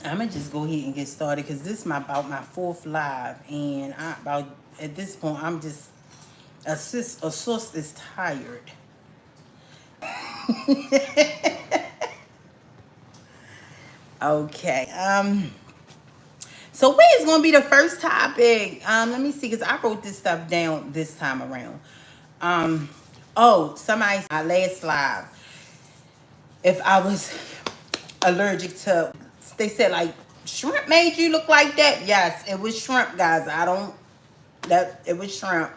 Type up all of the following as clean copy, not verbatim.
I'm gonna just go ahead and get started because this is about my fourth live, and at this point I'm just a source is tired. Okay. So where is gonna be the first topic? Let me see, because I wrote this stuff down this time around. Um, oh, somebody said my last live. If I was allergic to, they said like shrimp made you look like that. Yes, it was shrimp, guys. I don't that it was shrimp.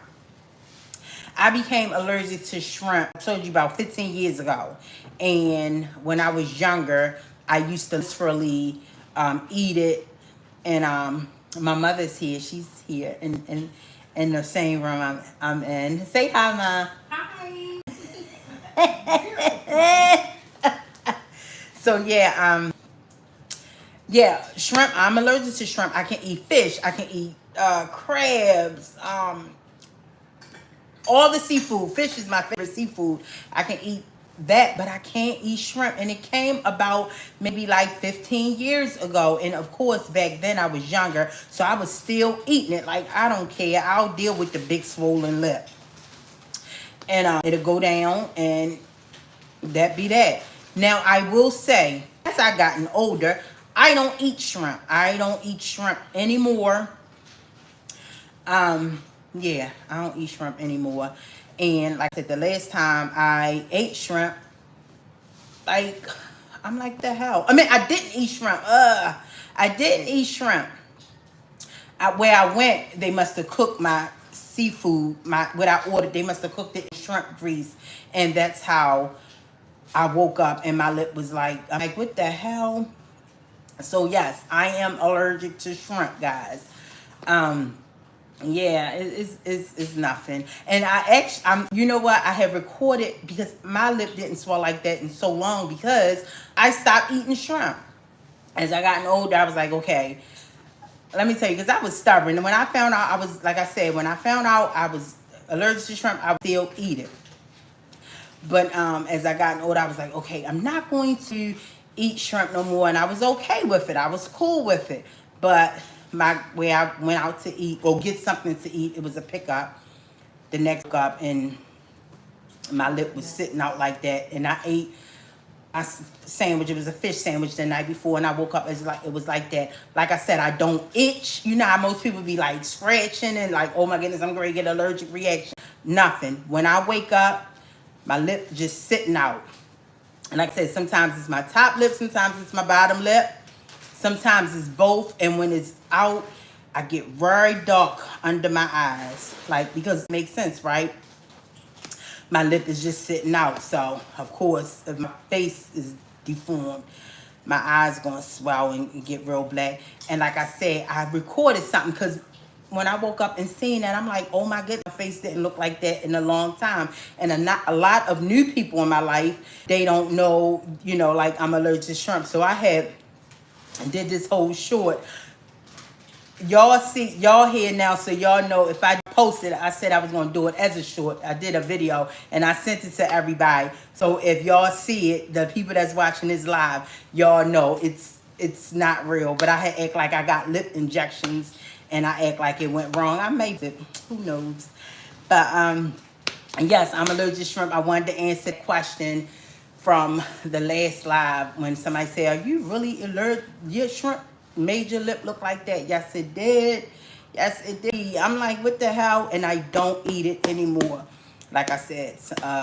I became allergic to shrimp. I told you about 15 years ago. And when I was younger, I used to literally eat it. And my mother's here. She's here in the same room I'm in. Say hi, Ma. Hi. So yeah, shrimp. I'm allergic to shrimp. I can eat fish. I can eat crabs. All the seafood. Fish is my favorite seafood. I can eat that, but I can't eat shrimp. And it came about maybe like 15 years ago. And of course, back then I was younger, so I was still eating it. Like, I don't care. I'll deal with the big swollen lip. And it'll go down, and that be that. Now, I will say, as I gotten older, I don't eat shrimp. I don't eat shrimp anymore. Yeah, I don't eat shrimp anymore. And like I said, the last time I ate shrimp, like, I'm like, the hell? I mean, I didn't eat shrimp. I didn't eat shrimp. Where I went, they must have cooked my seafood, what I ordered. They must have cooked it in shrimp grease. And that's how I woke up and my lip was like, I'm like, what the hell? So yes, I am allergic to shrimp, guys. Yeah, it's nothing. And you know what? I have recorded, because my lip didn't swell like that in so long, because I stopped eating shrimp. As I gotten older, I was like, okay, let me tell you, because I was stubborn. And when I found out, I was, like I said, when I found out I was allergic to shrimp, I would still eat it. But as I gotten older, I was like, okay, I'm not going to eat shrimp no more. And I was okay with it. I was cool with it. But where I went out to eat or get something to eat, it was a pickup. The next up, and my lip was sitting out like that. And I ate a sandwich. It was a fish sandwich the night before, and I woke up, it was like that. Like I said, I don't itch. You know how most people be like scratching and like, oh my goodness, I'm going to get an allergic reaction. Nothing. When I wake up, my lip just sitting out. And like I said, sometimes it's my top lip, sometimes it's my bottom lip, sometimes it's both. And when it's out, I get very dark under my eyes. Like, because it makes sense, right? My lip is just sitting out. So, of course, if my face is deformed, my eyes going to swell and get real black. And like I said, I recorded something because when I woke up and seen that, I'm like, oh my goodness, my face didn't look like that in a long time. And a lot of new people in my life, they don't know, you know, like I'm allergic to shrimp. So I did this whole short. Y'all here now, so y'all know if I posted, I said I was going to do it as a short. I did a video and I sent it to everybody. So if y'all see it, the people that's watching this live, y'all know it's not real. But I had act like I got lip injections and I act like it went wrong. I made it. Who knows? But yes, I'm allergic to shrimp. I wanted to answer the question from the last live when somebody said, are you really allergic? Your shrimp made your lip look like that? Yes, it did. Yes, it did. I'm like, what the hell? And I don't eat it anymore. Like I said,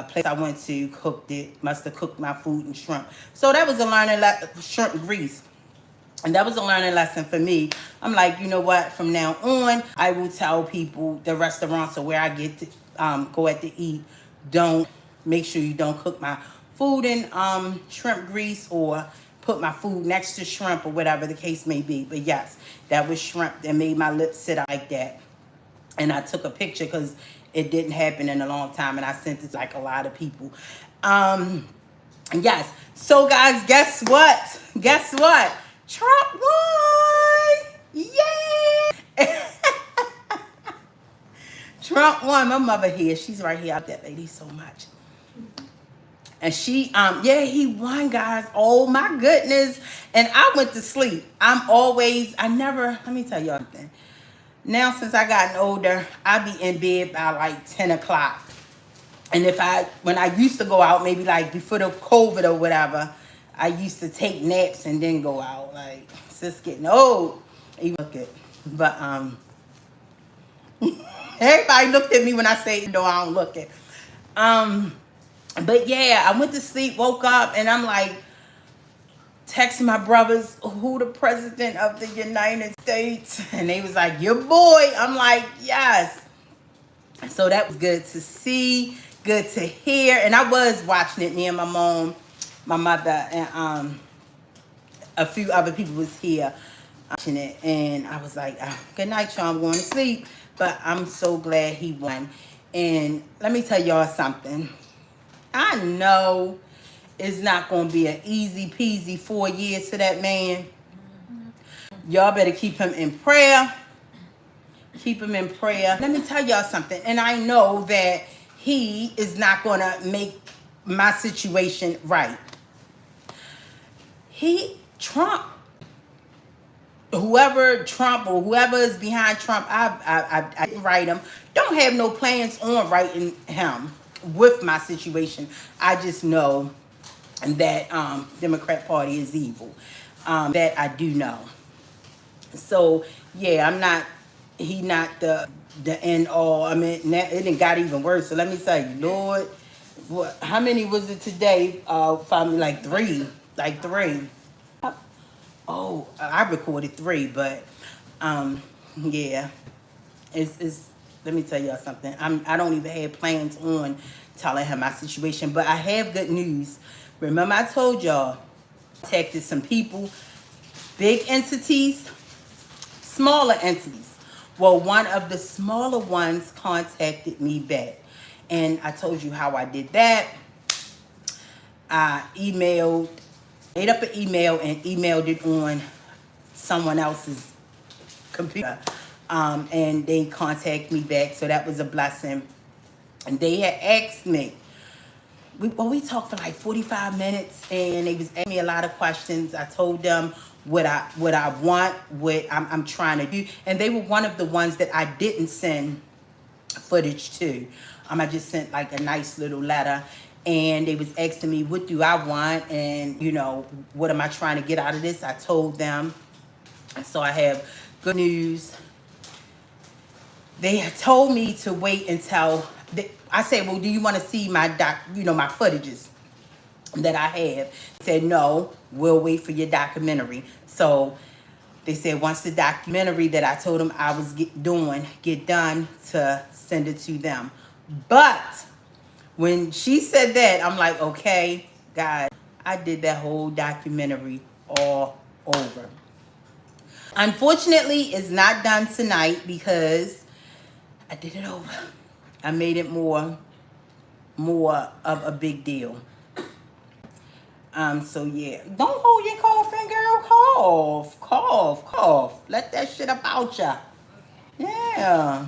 place I went to cooked it. Must have cooked my food in shrimp. So that was a learning shrimp grease. And that was a learning lesson for me. I'm like, you know what? From now on, I will tell people, the restaurants or where I get to go out to eat, make sure you don't cook my food in shrimp grease or put my food next to shrimp or whatever the case may be. But yes, that was shrimp that made my lips sit out like that. And I took a picture because it didn't happen in a long time. And I sent it to like a lot of people. Yes. So guys, guess what? Guess what? Trump won! Yay! Trump won. My mother here. She's right here. Out that lady so much. And she, yeah, he won, guys. Oh my goodness. And I went to sleep. I never, let me tell y'all something. Now, since I gotten older, I be in bed by like 10 o'clock. And when I used to go out, maybe like before the COVID or whatever, I used to take naps and then go out. Like, it's just getting old. Even look it. But, everybody looked at me when I say, no, I don't look it. But yeah, I went to sleep, woke up, and I'm like, texting my brothers, who the president of the United States? And they was like, your boy. I'm like, yes. So that was good to see, good to hear. And I was watching it, me and my mom, my mother, and a few other people was here watching it. And I was like, good night, y'all, I'm going to sleep. But I'm so glad he won. And let me tell y'all something. I know it's not going to be an easy peasy 4 years for that man. Y'all better keep him in prayer. Keep him in prayer. Let me tell y'all something. And I know that he is not going to make my situation right. Trump or whoever is behind Trump, I didn't write him. Don't have no plans on writing him with my situation. I just know that Democrat Party is evil. That I do know. So yeah, he not the end all. I mean, it didn't got even worse. So let me tell you, Lord, how many was it today? Probably like three. Oh, I recorded 3, but yeah, it's. Let me tell y'all something. I don't even have plans on telling him my situation, but I have good news. Remember, I told y'all, contacted some people, big entities, smaller entities. Well, one of the smaller ones contacted me back, and I told you how I did that. I made up an email and emailed it on someone else's computer. And they contacted me back, so that was a blessing. And they had asked me, we talked for like 45 minutes, and they was asking me a lot of questions. I told them what I want, what I'm trying to do, and they were one of the ones that I didn't send footage to. I just sent like a nice little letter, and they was asking me, what do I want, and what am I trying to get out of this? I told them. So I have good news. They had told me to wait until I said, well, do you want to see my my footages that I have? They said, no, we'll wait for your documentary. So they said once the documentary that I told them I was get done, to send it to them. But when she said that, I'm like, okay, guys, I did that whole documentary all over. Unfortunately, it's not done tonight because I did it over. I made it more of a big deal. So yeah, don't hold your coughing, girl. Cough. Let that shit about ya. Yeah.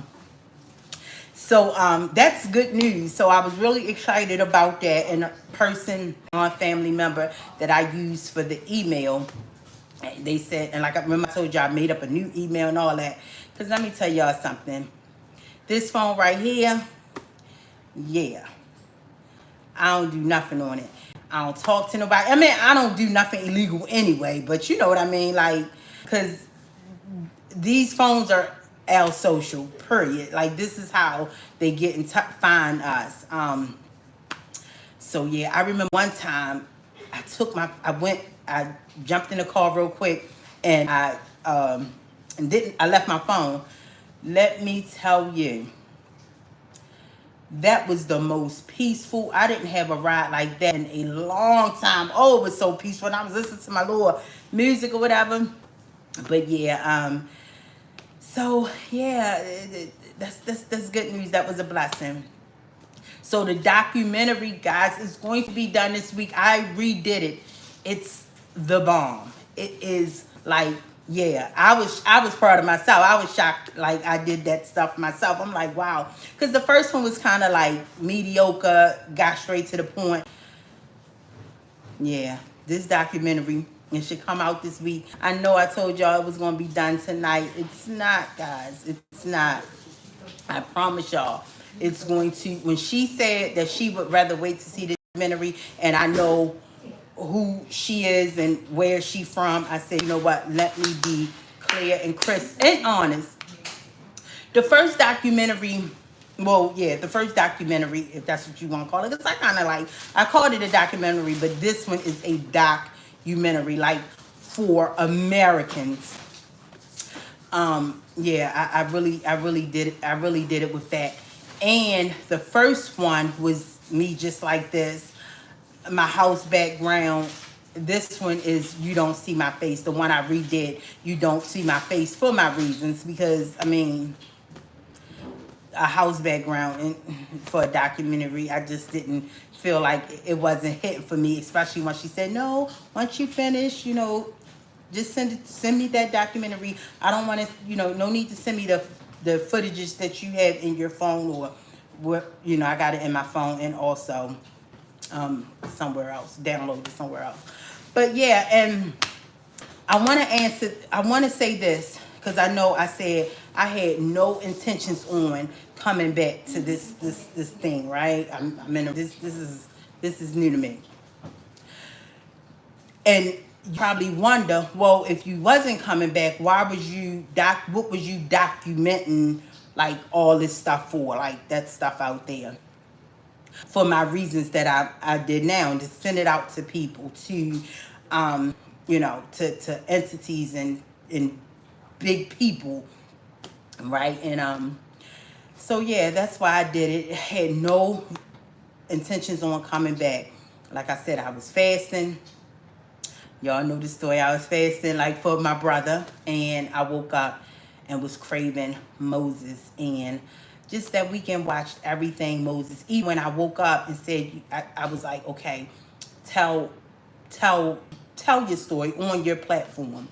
So that's good news. So I was really excited about that. And a family member that I used for the email, they said, and like I remember I told you, I made up a new email and all that. Because let me tell y'all something. This phone right here, yeah, I don't do nothing on it. I don't talk to nobody. I mean, I don't do nothing illegal anyway, but you know what I mean? Like, because these phones are social, period. Like, this is how they get find us. So yeah, I remember one time I jumped in the car real quick, and I left my phone. Let me tell you, that was the most peaceful. I didn't have a ride like that in a long time. Oh, it was so peaceful. And I was listening to my little music or whatever. But yeah, so yeah, that's good news. That was a blessing. So the documentary, guys, is going to be done this week. I redid it. It's the bomb. It is like, yeah, I was proud of myself. I was shocked, like I did that stuff myself. I'm like, wow. Because the first one was kind of like mediocre, got straight to the point. Yeah, this documentary, it should come out this week. I know I told y'all it was going to be done tonight. It's not, guys. It's not. I promise y'all. It's going to, when she said that she would rather wait to see the documentary, and I know who she is and where she from, I said, you know what, let me be clear and crisp and honest. The first documentary, well, yeah, the first documentary, if that's what you want to call it, because I kind of like, I called it a documentary, but this one is a documentary, like, for Americans. Yeah, I really did it with that. And the first one was me just like this, my house background. This one is you don't see my face. The one I redid, you don't see my face for my reasons, because I mean, a house background and for a documentary, I just didn't feel like it wasn't hitting for me, especially when she said, no, once you finish, you know, just send me that documentary. I don't want to, you know, no need to send me the footages that you have in your phone, or what, you know, I got it in my phone and also somewhere else, download it somewhere else. But yeah, and I want to say this, because I know I said I had no intentions on coming back to this thing, right? I'm in this is new to me. And you probably wonder, well, if you wasn't coming back, what was you documenting, like, all this stuff for, like that stuff out there? For my reasons that I did now, and to send it out to people, to you know, to entities and big people, right? And so yeah, that's why I did it. I had no intentions on coming back. Like I said, I was fasting. Y'all know the story. I was fasting, like, for my brother, and I woke up and was craving Moses, and just that weekend watched everything Moses. Even when I woke up and said, I was like, okay, tell your story on your platform.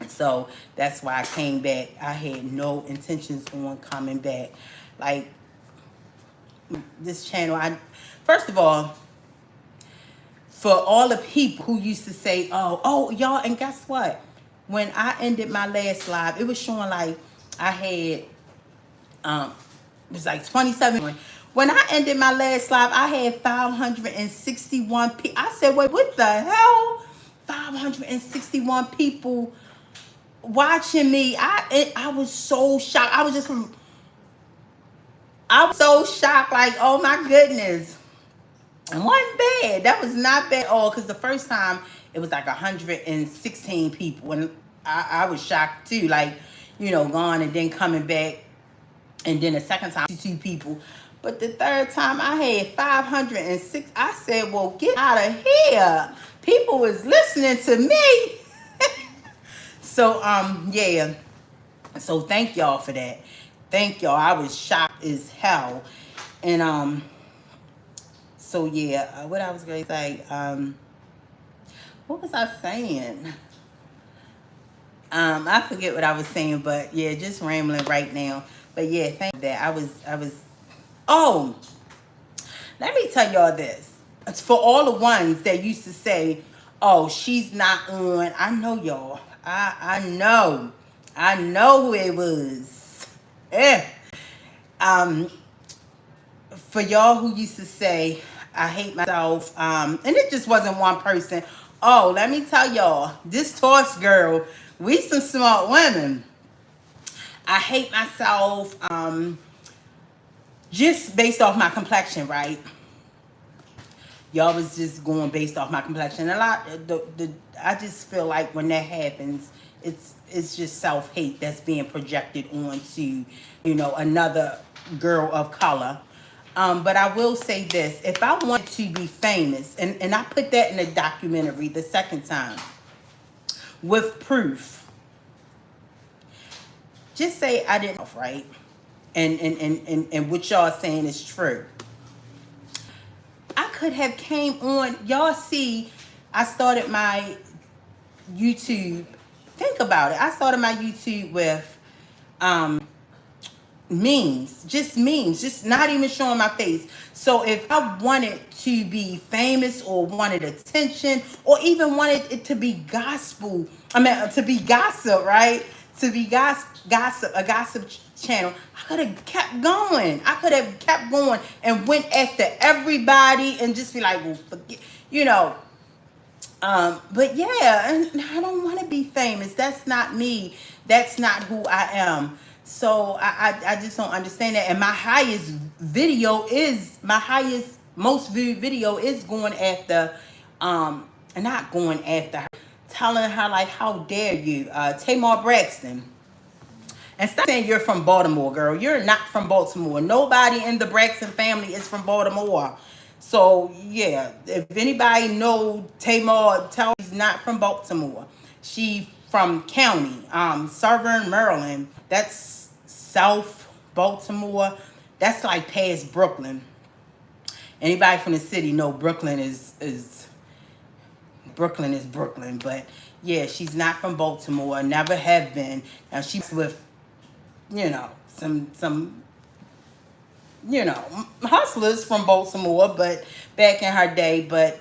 So that's why I came back. I had no intentions on coming back. Like, this channel, first of all, for all the people who used to say, oh, y'all, and guess what? When I ended my last live, it was showing like I had, it was like 27. When I ended my last live, I had 561 people. I said, wait, what the hell? 561 people watching me. I was so shocked. I was so shocked, like, oh my goodness. It wasn't bad. That was not bad at all, because the first time it was like 116 people, and I was shocked too, like, you know, gone and then coming back, and then the second time 2 people, but the third time I had 506. I said, well, get out of here. People was listening to me. So yeah, so thank y'all for that. Thank y'all. I was shocked as hell. And so yeah, what I was going to say, what was I saying? I forget what I was saying, but yeah, just rambling right now. But yeah, thank you for that. I was, oh, let me tell y'all this. It's for all the ones that used to say, oh, she's not on. I know y'all. I know who it was. Eh. For y'all who used to say, I hate myself, and it just wasn't one person. Oh, let me tell y'all, this Torch girl, we some smart women. I hate myself, just based off my complexion, right? Y'all was just going based off my complexion. A lot, I just feel like when that happens, it's just self-hate that's being projected onto, you know, another girl of color. But I will say this, if I wanted to be famous, and I put that in the documentary the second time, with proof, just say I didn't, right? And what y'all saying is true. I could have came on, y'all see, I started my YouTube, think about it, I started my YouTube with, memes, just not even showing my face. So if I wanted to be famous or wanted attention or even wanted it to be gospel, I mean to be gossip, right? To be gossip, a gossip channel, I could have kept going. I could have kept going and went after everybody and just be like, well, forget, you know. But yeah, and I don't want to be famous. That's not me. That's not who I am. So I just don't understand that. And my highest, most viewed video is going after, not going after her, telling her like, how dare you, Tamar Braxton. And stop saying you're from Baltimore, girl. You're not from Baltimore. Nobody in the Braxton family is from Baltimore. So yeah, if anybody know Tamar, tell she's not from Baltimore. She from county, Southern Maryland. That's South Baltimore. That's like past Brooklyn. Anybody from the city know Brooklyn is Brooklyn is Brooklyn. But yeah, she's not from Baltimore. Never have been. Now she's with, some hustlers from Baltimore, but back in her day, but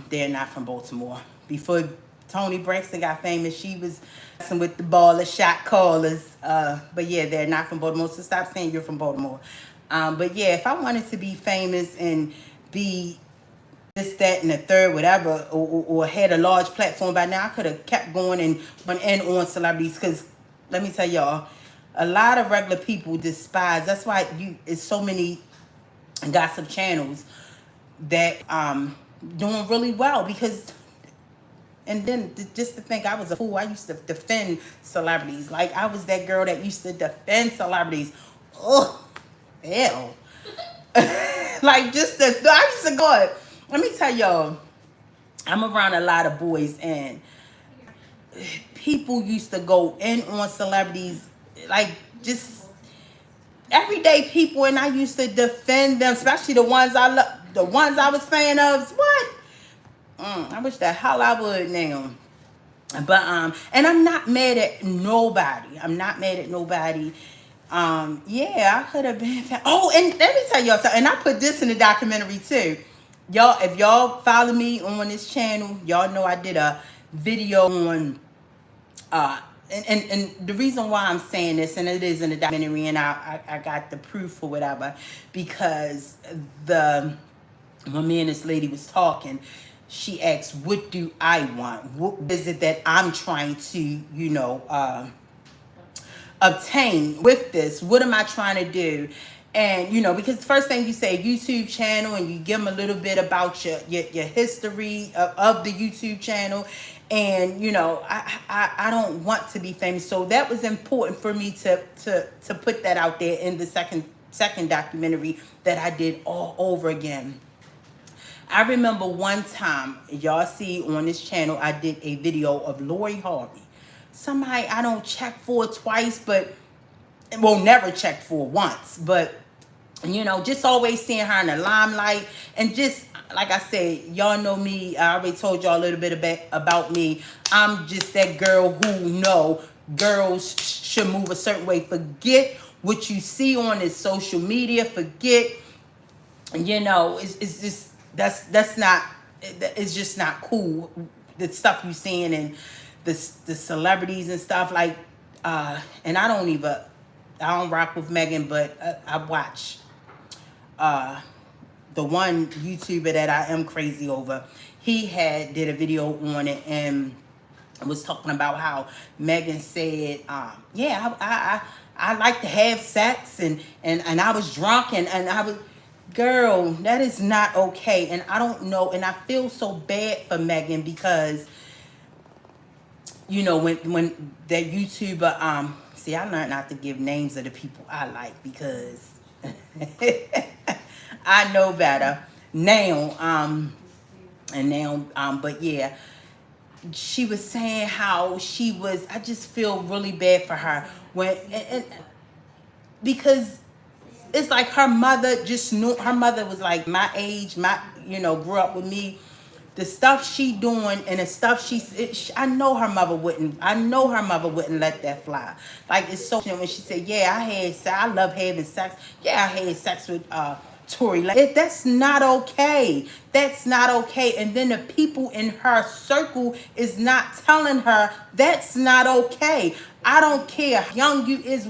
they're not from Baltimore. Before Toni Braxton got famous, she was messing with the baller shot callers. But yeah, they're not from Baltimore. So stop saying you're from Baltimore. But yeah, if I wanted to be famous and be this, that, and the third, whatever, or had a large platform by now, I could have kept going and went in on celebrities. Because let me tell y'all, a lot of regular people despise. That's why it's so many gossip channels that doing really well. Because, and then just to think I was a fool, I used to defend celebrities. Like I was that girl that used to defend celebrities. Oh, hell. Like I used to go. Let me tell y'all, I'm around a lot of boys, and people used to go in on celebrities, like just everyday people, and I used to defend them, especially the ones I love, the ones I was fan of. What? I wish the hell I would now. But and I'm not mad at nobody. I'm not mad at nobody. Yeah, I could have been. Oh, and let me tell y'all something. And I put this in the documentary too. Y'all, if y'all follow me on this channel, y'all know I did a video on and the reason why I'm saying this, and it is in the documentary, and I got the proof or whatever, because when me and this lady was talking, she asked, what do I want? What is it that I'm trying to, obtain with this? What am I trying to do? And because the first thing you say, YouTube channel, and you give them a little bit about your history of the YouTube channel, and I don't want to be famous, so that was important for me to put that out there in the second documentary that I did all over again. I remember one time, y'all see on this channel, I did a video of Lori Harvey. Somebody I don't check for twice, but never check for once, but just always seeing her in the limelight. And just like I said, y'all know me, I already told y'all a little bit about me. I'm just that girl who know girls should move a certain way. Forget what you see on this social media. Forget, it's just that's not, it's just not cool, the stuff you seeing and the celebrities and stuff like and I don't rock with Megan, but I watch the one YouTuber that I am crazy over. He did a video on it and was talking about how Megan said, I like to have sex and I was drunk and I was, girl, that is not okay. And I don't know, and I feel so bad for Megan because when that YouTuber, see, I learned not to give names of the people I like because I know better now. But yeah, she was saying how I just feel really bad for her because it's like her mother just knew, her mother was like my age, grew up with me. the stuff she doing and the stuff I know her mother wouldn't. I know her mother wouldn't let that fly. Like, it's so when she said, "Yeah, I love having sex. Yeah, I had sex with Tory Lanez." That's not okay. That's not okay. And then the people in her circle is not telling her that's not okay. I don't care how young you is.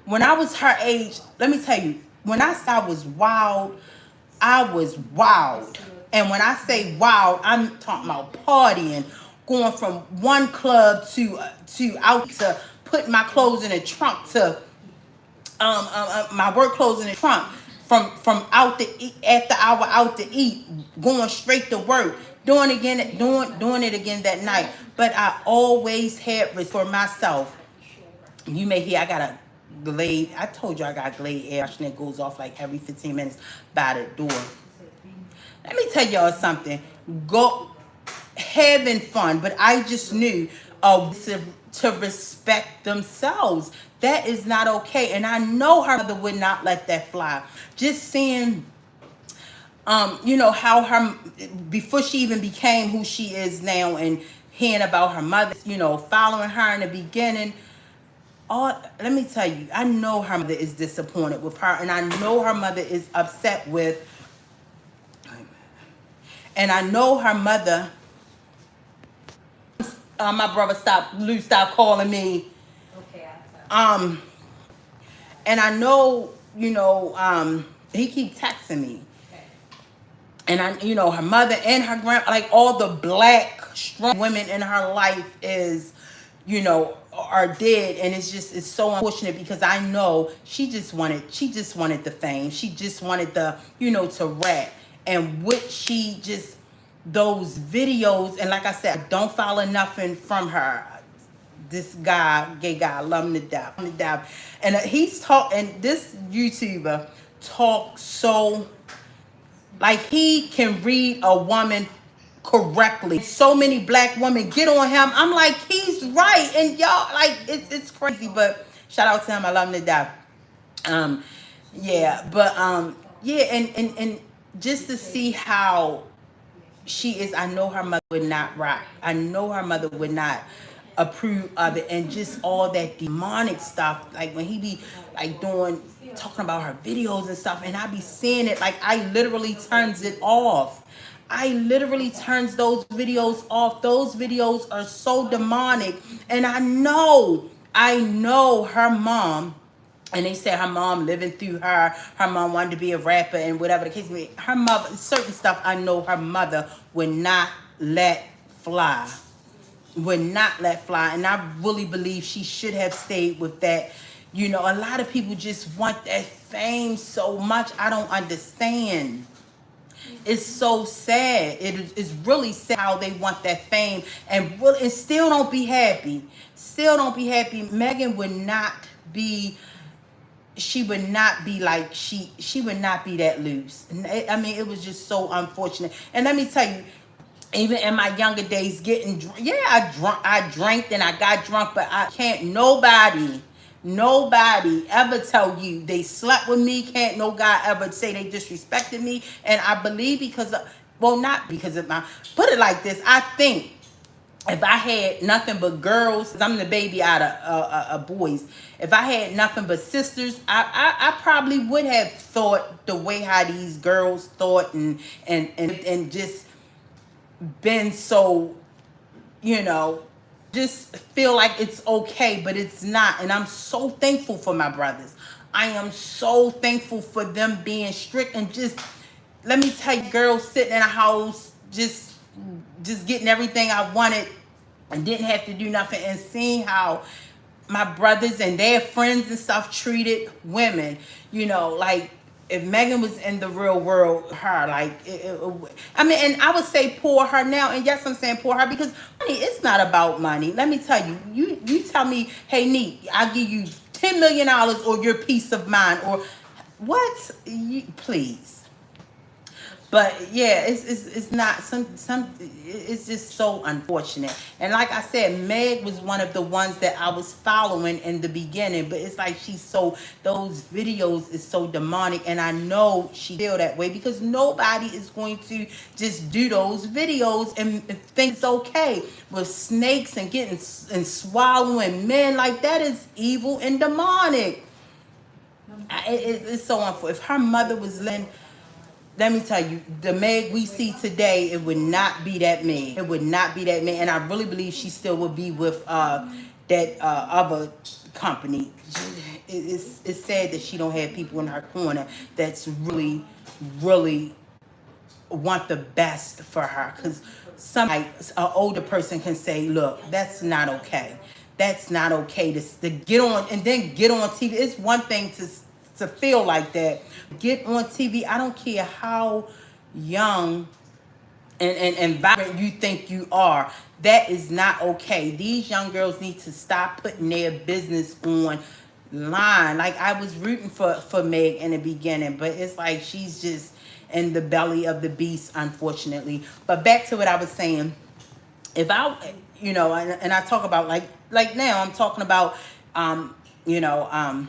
When I was her age, let me tell you, when I said I was wild, I was wild. And when I say wild, I'm talking about partying, going from one club to out to put my clothes in the trunk to my work clothes in the trunk, from out to eat, after hour out to eat, going straight to work, doing it again that night. But I always had respect for myself. You may hear I got a Glade. I told you I got Glade air that goes off like every 15 minutes by the door. Let me tell y'all something. Go having fun, but I just knew to respect themselves. That is not okay. And I know her mother would not let that fly. Just seeing how her, before she even became who she is now, and hearing about her mother, following her in the beginning. Let me tell you, I know her mother is disappointed with her, and I know her mother is upset with, and I know her mother. My brother stop calling me. Okay, and I know, he keep texting me. Okay. And I, her mother and her like all the black strong women in her life is, are dead, and it's so unfortunate because I know she just wanted the fame. She just wanted the, to rap, and what she just, those videos, and like I said, I don't follow nothing from her. This guy, gay guy, I love him to death. And and this YouTuber talks so, like, he can read a woman correctly. So many black women get on him. I'm like, he's right. And y'all, like, it's crazy, but shout out to him. I love him to death. And just to see how she is, I know her mother would not rock. I know her mother would not approve of it, and just all that demonic stuff, like when he be like talking about her videos and stuff, and I be seeing it, like, I literally turns it off. I literally turns those videos off. Those videos are so demonic, and I know her mom. And they said her mom living through her mom wanted to be a rapper and whatever the case may be. Her mother, certain stuff I know her mother would not let fly. Would not let fly. And I really believe she should have stayed with that. A lot of people just want that fame so much. I don't understand. It's so sad. It's really sad how they want that fame and still don't be happy. Still don't be happy. Megan would not be... She would not be like, she would not be that loose. I mean, it was just so unfortunate. And let me tell you, even in my younger days, I drank and I got drunk, but I can't, nobody ever tell you they slept with me. Can't no guy ever say they disrespected me. And I believe not because of put it like this, I think if I had nothing but girls, 'cause I'm the baby out of boys. If I had nothing but sisters, I probably would have thought the way how these girls thought, and just been so, just feel like it's okay, but it's not. And I'm so thankful for my brothers. I am so thankful for them being strict, and just, let me tell you, girls sitting in a house, just getting everything I wanted and didn't have to do nothing, and seeing how my brothers and their friends and stuff treated women. Like, if Megan was in the real world, her, like, I mean, and I would say poor her now, and yes, I'm saying poor her because money, it's not about money. Let me tell you, you tell me, hey, Neat, I'll give you $10 million or your peace of mind, or what? Please. But yeah, it's not some it's just so unfortunate. And like I said, Meg was one of the ones that I was following in the beginning, but it's like she's so, those videos is so demonic, and I know she feel that way because nobody is going to just do those videos and think it's okay with snakes and getting and swallowing men. Like, that is evil and demonic. It's so unfair. If her mother was living, let me tell you, the Meg we see today, it would not be that Meg. It would not be that Meg. And I really believe she still would be with that other company. It's sad that she don't have people in her corner that's really, really want the best for her. Because somebody, an older person can say, look, that's not okay. That's not okay to get on and then get on TV. It's one thing to feel like that. Get on TV. I don't care how young and vibrant you think you are. That is not okay. These young girls need to stop putting their business on line. Like, I was rooting for Meg in the beginning, but it's like she's just in the belly of the beast, unfortunately. But back to what I was saying. If I, you know, and I talk about like now I'm talking about, you know,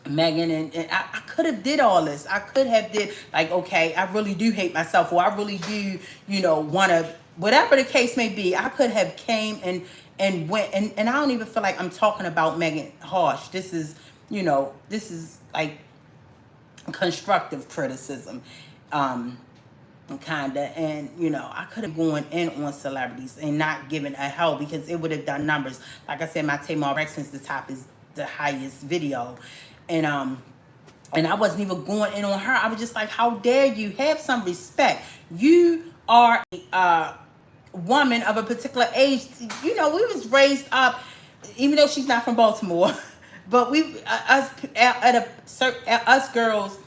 Megan, and I could have did all this. I could have did, like, okay, I really do hate myself, or I really do, you know, want to, whatever the case may be. I could have came and went, and I don't even feel like I'm talking about Megan harsh. This is, you know, this is like constructive criticism, kinda. And you know, I could have gone in on celebrities and not given a hell, because it would have done numbers. Like I said, my Tamar Rex since the top is the highest video. And I wasn't even going in on her. I was just like, how dare you? Have some respect. You are a woman of a particular age. You know, we was raised up, even though she's not from Baltimore, but we us girls,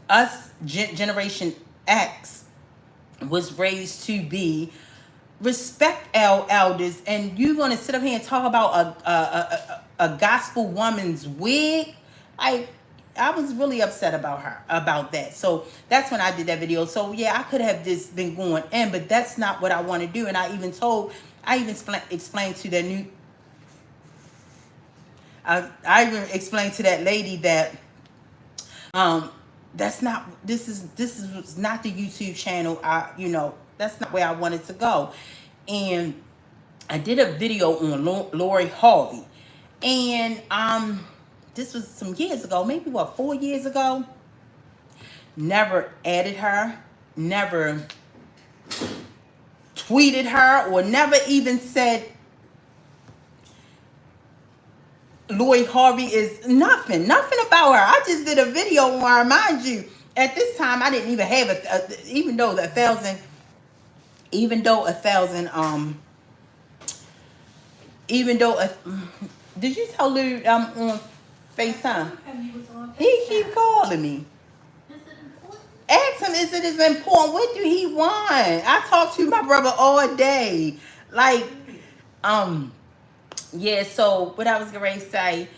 us Generation X was raised to be respect our elders. And you want to sit up here and talk about a gospel woman's wig? I was really upset about her, about that. So that's when I did that video. So yeah, I could have just been going in, but that's not what I want to do. And I even explained to the new, I even explained to that lady that that's not, this is not the YouTube channel. You know, that's not where I wanted to go. And I did a video on Lori Harvey, and this was some years ago, maybe 4 years ago. Never added her, never tweeted her, or never even said Lori Harvey is nothing about her. I just did a video on her. Mind you, at this time I didn't even have even though a thousand, did you tell Lou on FaceTime? He keep calling me. Ask him, is it as important? What do he want? I talk to my brother all day. Like, yeah, so what I was going to say,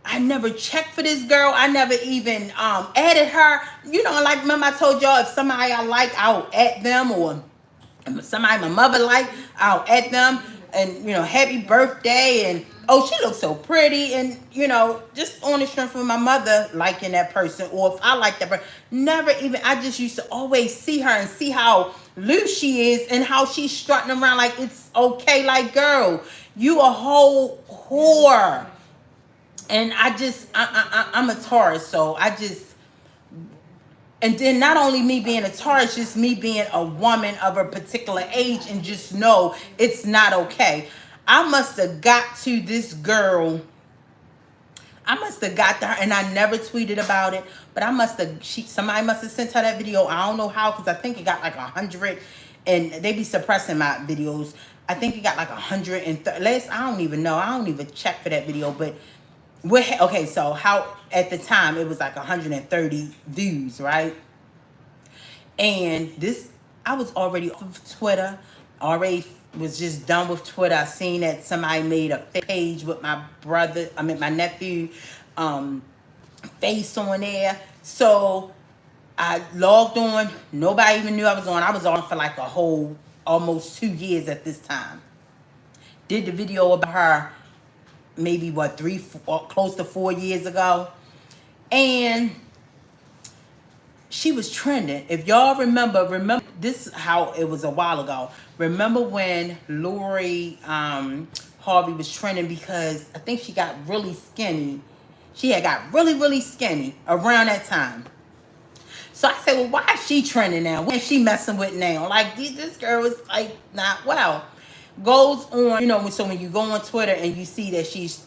I never checked for this girl. I never even added her. You know, like, remember I told y'all, if somebody I like, I'll add them, or somebody my mother like, I'll add them. And, you know, happy birthday, and oh, she looks so pretty, and, you know, just on the strength of my mother liking that person, or if I like that person. Never even, I just used to always see her and see how loose she is and how she's strutting around like it's okay. Like, girl, you a whole whore. And I just, I'm a Taurus, so I just, and then not only me being a Taurus, just me being a woman of a particular age, and just know it's not okay. I must have got to this girl. I must have got to her, and I never tweeted about it, but I must have, somebody must have sent her that video. I don't know how, because I think it got like 100, and they be suppressing my videos. I think it got like 130. I don't even know. I don't even check for that video, but okay, so how at the time it was like 130 views, right? And this, I was already off of Twitter, already was just done with Twitter. I seen that somebody made a page with my nephew face on there. So I logged on. Nobody even knew I was on. I was on for like a whole almost 2 years at this time. Did the video about her maybe what, close to 4 years ago. And she was trending. If y'all remember this is how it was a while ago. Remember when Lori Harvey was trending because I think she got really skinny. She had got really, really skinny around that time. So I said, well, why is she trending now? What is she messing with now? Like, this girl is like not well. Goes on, so when you go on Twitter and you see that she's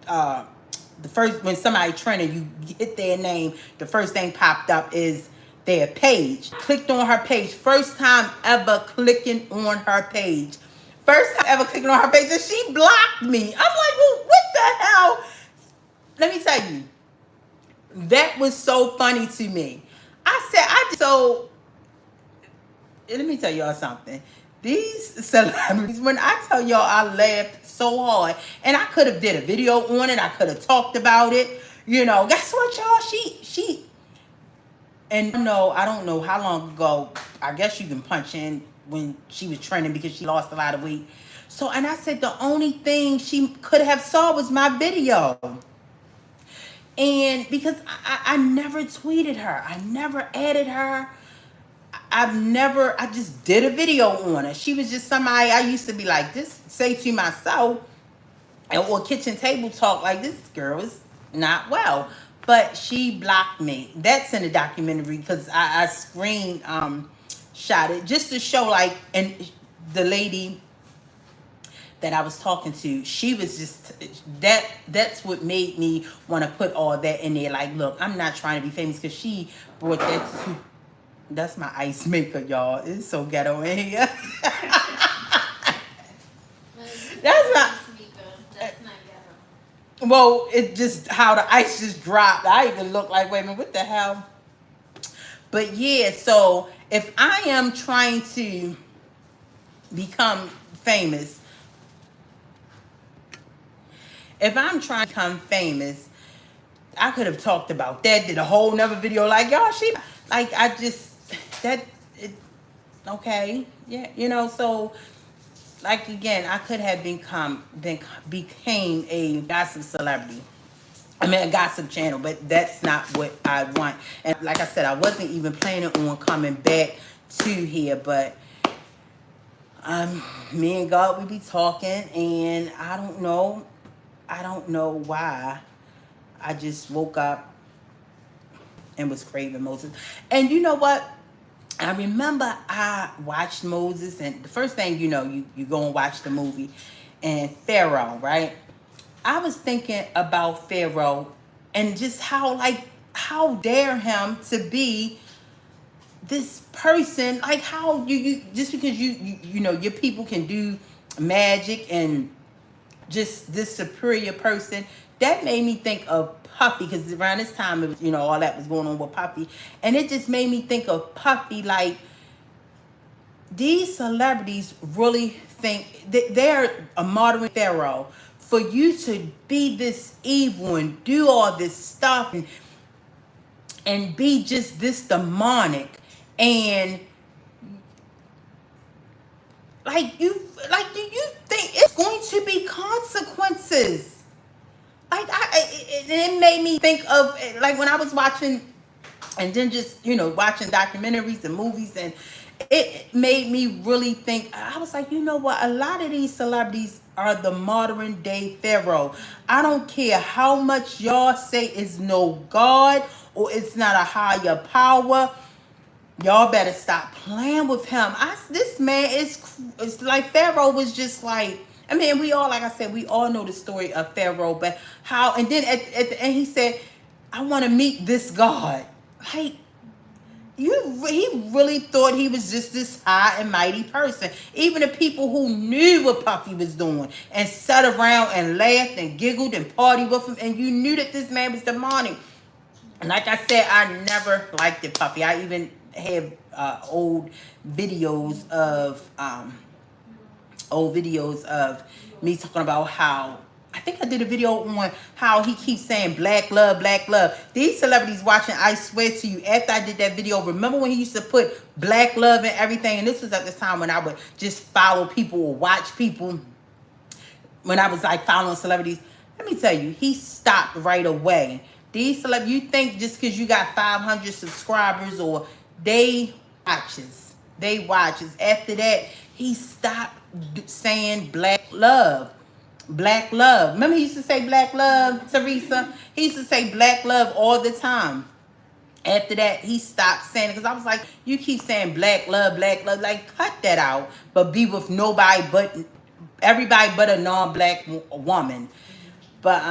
the first, when somebody trending, you hit their name, the first thing popped up is their page. Clicked on her page. First time ever clicking on her page. First time ever clicking on her page, and she blocked me. I'm like, well, what the hell? Let me tell you, that was so funny to me. Let me tell y'all something. These celebrities, when I tell y'all I laughed so hard, and I could have did a video on it, I could have talked about it, guess what, y'all? She, and I don't know how long ago, I guess you can punch in when she was trending because she lost a lot of weight. So, and I said the only thing she could have saw was my video. And because I never tweeted her, I never added her. I just did a video on her. She was just somebody I used to be like, this, say to myself, or kitchen table talk, like, this girl is not well. But she blocked me. That's in the documentary because I screen shot it just to show, like, and the lady that I was talking to, she was just, that's what made me want to put all that in there. Like, look, I'm not trying to be famous because she brought that to, that's my ice maker, y'all. It's so ghetto in here. That's not ghetto. Well, it just, how the ice just dropped. I even look like, wait a minute, what the hell? But yeah, so if I am trying to become famous, I could have talked about that, did a whole nother video like, y'all, okay, yeah, so, like, again, I could have became a gossip celebrity. I mean, a gossip channel, but that's not what I want. And like I said, I wasn't even planning on coming back to here, but me and God, we be talking, and I don't know why. I just woke up and was craving Moses. And you know what? I remember I watched Moses, and the first thing you go and watch the movie, and Pharaoh, right? I was thinking about Pharaoh and just how dare him to be this person, like, how you just because your people can do magic and just this superior person. That made me think of Puffy, because around this time it was, all that was going on with Puffy, and it just made me think of Puffy. Like, these celebrities really think that they're a modern Pharaoh. For you to be this evil and do all this stuff and be just this demonic, and do you think it's going to be consequences? It made me think of, like, when I was watching, and then just watching documentaries and movies, and it made me really think. I was like, you know what, a lot of these celebrities are the modern day Pharaoh. I don't care how much y'all say is no God or it's not a higher power. Y'all better stop playing with him. This man it's like, Pharaoh was just like, I mean, we all, like I said, we all know the story of Pharaoh, but how, and then at the end he said, I want to meet this God. Like, he really thought he was just this high and mighty person. Even the people who knew what Puffy was doing and sat around and laughed and giggled and partied with him, and you knew that this man was demonic. And like I said, I never liked it, Puffy. I even have old videos of me talking about how I think I did a video on how he keeps saying black love, black love. These celebrities watching, I swear to you, after I did that video, remember when he used to put black love and everything? And this was at the time when I would just follow people or watch people. When I was like following celebrities, let me tell you, he stopped right away. These celebrities, you think just because you got 500 subscribers or they watches. After that, he stopped saying black love. Black love. Remember he used to say black love, Teresa? He used to say black love all the time. After that, he stopped saying it because I was like, you keep saying black love, black love. Like, cut that out. But be with nobody but everybody but a non-black woman. But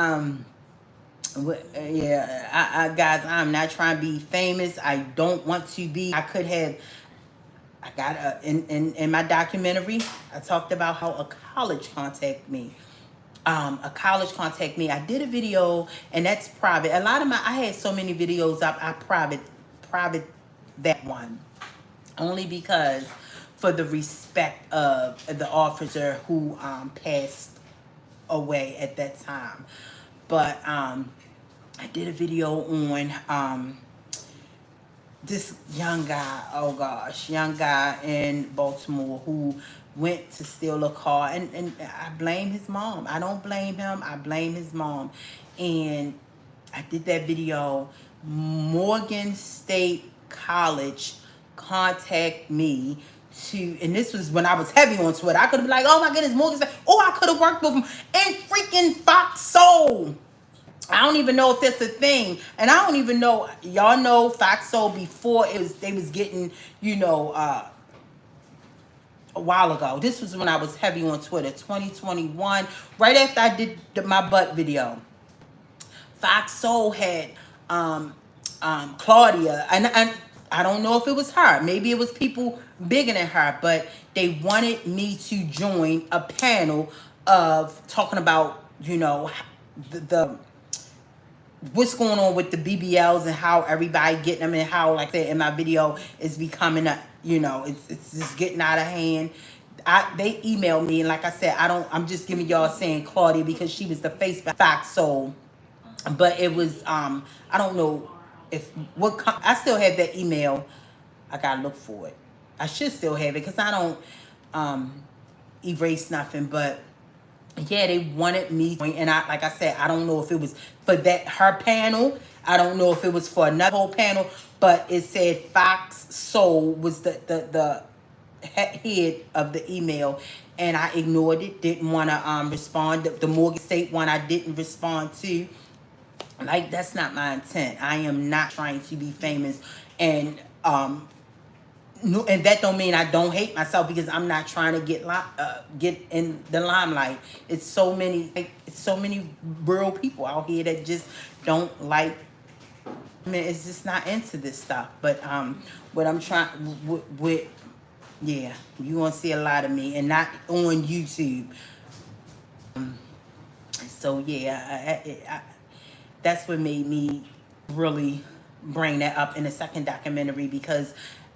yeah, I guys, I'm not trying to be famous. I don't want to be. I could have. I got in my documentary, I talked about how a college contacted me. I did a video, and that's private. A lot of I had so many videos up. I private that one, only because for the respect of the officer who passed away at that time. But I did a video on this young guy in Baltimore who went to steal a car, and I blame his mom. I don't blame him. I blame his mom. And I did that video. Morgan State College contact me to, and this was when I was heavy on Twitter. I could have been like, oh my goodness, Morgan State. Oh, I could have worked with him. And freaking Fox Soul. I don't even know if that's a thing. And I don't even know, y'all know Fox Soul before they was getting, a while ago. This was when I was heavy on Twitter, 2021, right after I did my butt video. Fox Soul had Claudia, and I don't know if it was her. Maybe it was people bigger than her, but they wanted me to join a panel of talking about, the what's going on with the BBLs and how everybody getting them, and how, like I said in my video, it's becoming it's just getting out of hand. They emailed me, and like I said, I'm just giving y'all saying Claudia because she was the face of Fox Soul, but it was I don't know I still have that email. I gotta look for it. I should still have it because I don't erase nothing, but yeah, they wanted me, and like I said, I don't know if it was for her panel. I don't know if it was for another whole panel, but it said Fox Soul was the head of the email, and I ignored it. Didn't want to respond. The Morgan State one I didn't respond to. Like, that's not my intent. I am not trying to be famous, and no, and that don't mean I don't hate myself, because I'm not trying to get in the limelight. It's so many real people out here that just don't like. I mean, it's just not into this stuff. But what I'm trying with yeah, you gonna see a lot of me, and not on YouTube. So yeah, that's what made me really bring that up in the second documentary, because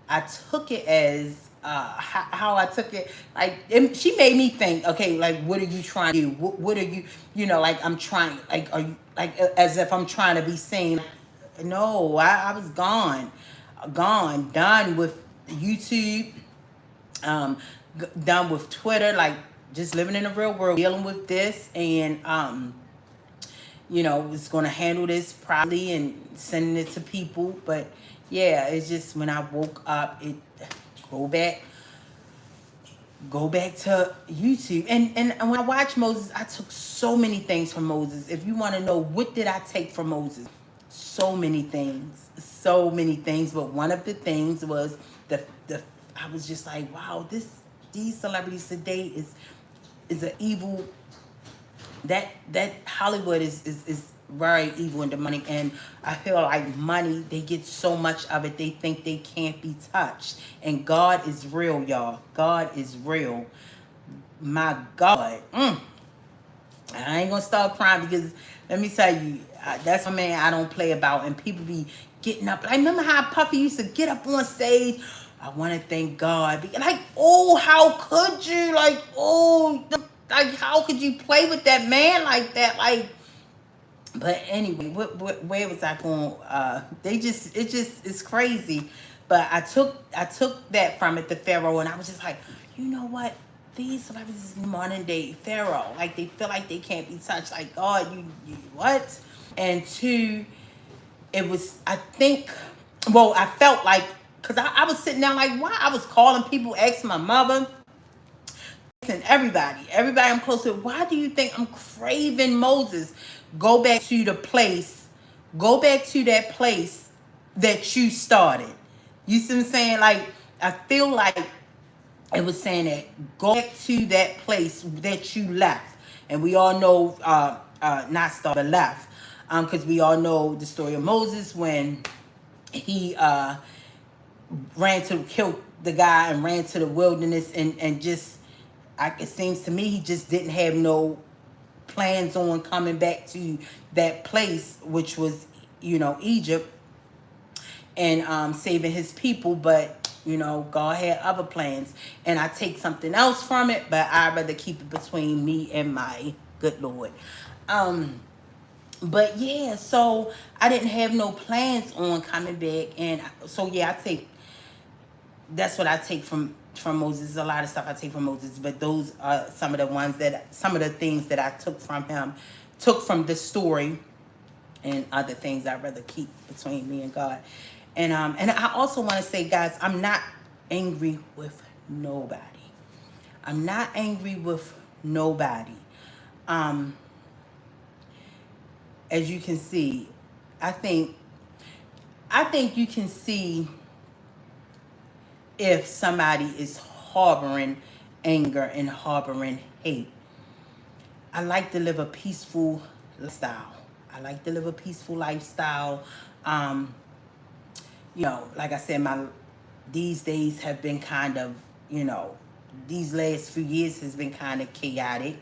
I took it as how I took it. Like, she made me think, okay, like, what are you trying to do? What are you, like, I'm trying, like, are you, like, as if I'm trying to be seen. No, I was gone, done with YouTube, done with Twitter, like, just living in the real world, dealing with this, and, was going to handle this properly and sending it to people. But yeah, it's just when I woke up, it go back to YouTube. And when I watched Moses, I took so many things from Moses. If you want to know, what did I take from Moses? So many things. But one of the things was I was just like, wow, these celebrities today is an evil. That Hollywood is very evil and demonic, and I feel like money, they get so much of it, they think they can't be touched. And God is real, y'all. God is real. My God. I ain't gonna start crying, because let me tell you, that's a man I don't play about. And people be getting up. I remember how Puffy used to get up on stage. I want to thank God. Like, oh, how could you? Like, oh, like, how could you play with that man like that? Like, but anyway, where was I going? It's crazy. But I took that from it, the Pharaoh, and I was just like, you know what? These celebrities is modern day Pharaoh. Like, they feel like they can't be touched. Like, God, you what? And two, it was, I think, well, I felt like, because I was sitting down like, why? I was calling people, asking my mother, and everybody I'm close to, why do you think I'm craving Moses? Go back to the place, go back to that place that you started. You see what I'm saying? Like, I feel like it was saying that go back to that place that you left. And we all know, not started, left. Because we all know the story of Moses when he ran to kill the guy and ran to the wilderness and just, it seems to me he just didn't have no plans on coming back to that place, which was, Egypt, and saving his people. But, God had other plans. And I take something else from it, but I'd rather keep it between me and my good Lord. But yeah, so I didn't have no plans on coming back. And so, yeah, that's what I take from Moses. A lot of stuff I take from Moses, but those are some of the things that I took from him, took from the story, and other things I'd rather keep between me and God. And I also want to say, guys, I'm not angry with nobody. I'm not angry with nobody. As you can see, I think you can see if somebody is harboring anger and harboring hate. I like to live a peaceful lifestyle. Like I said, these days have been kind of, these last few years has been kind of chaotic.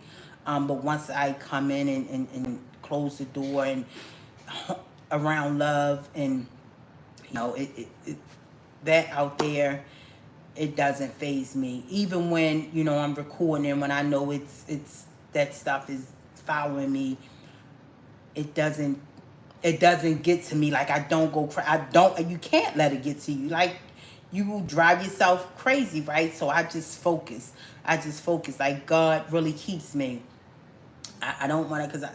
But once I come in and close the door and around love and, that out there, it doesn't faze me. Even when, I'm recording and when I know it's that stuff is following me, it doesn't get to me. Like, I don't go you can't let it get to you. Like, you will drive yourself crazy, right? So I just focus. Like, God really keeps me. I don't want to, because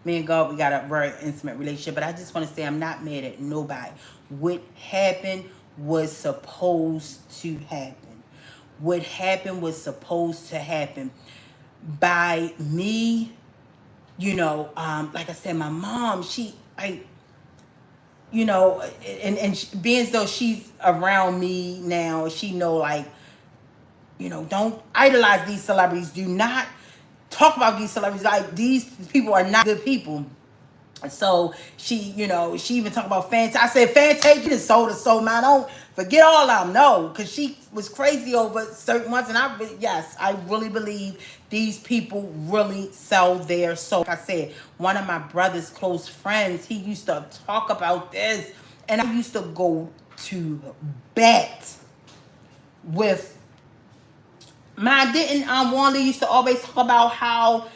me and God, we got a very intimate relationship, but I just want to say I'm not mad at nobody. What happened was supposed to happen. By me, like I said, my mom, being as though she's around me now, she know, like, don't idolize these celebrities. Do not talk about these celebrities. Like, these people are not good people. So she even talked about Fantasia. I said, Fantasia just sold her soul, man. Don't forget all of them. No, because she was crazy over certain ones. And I really believe these people really sell their soul. Like I said, one of my brother's close friends, he used to talk about this. And I used to go to bat with didn't Wanda used to always talk about how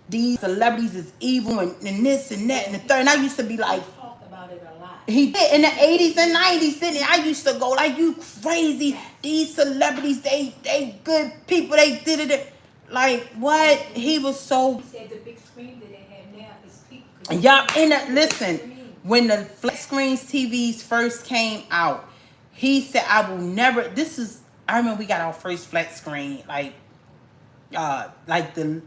these celebrities is evil and this and that and the third. And I used to be like, talked about it a lot. He did in the 80s and 90s, didn't he? I used to go like, you crazy. These celebrities, they good people. They did it. Like, what? He was so... He said the big screen that they have now is people. Y'all, listen, when the flat screens TVs first came out, he said, I will never... I remember we got our first flat screen, like the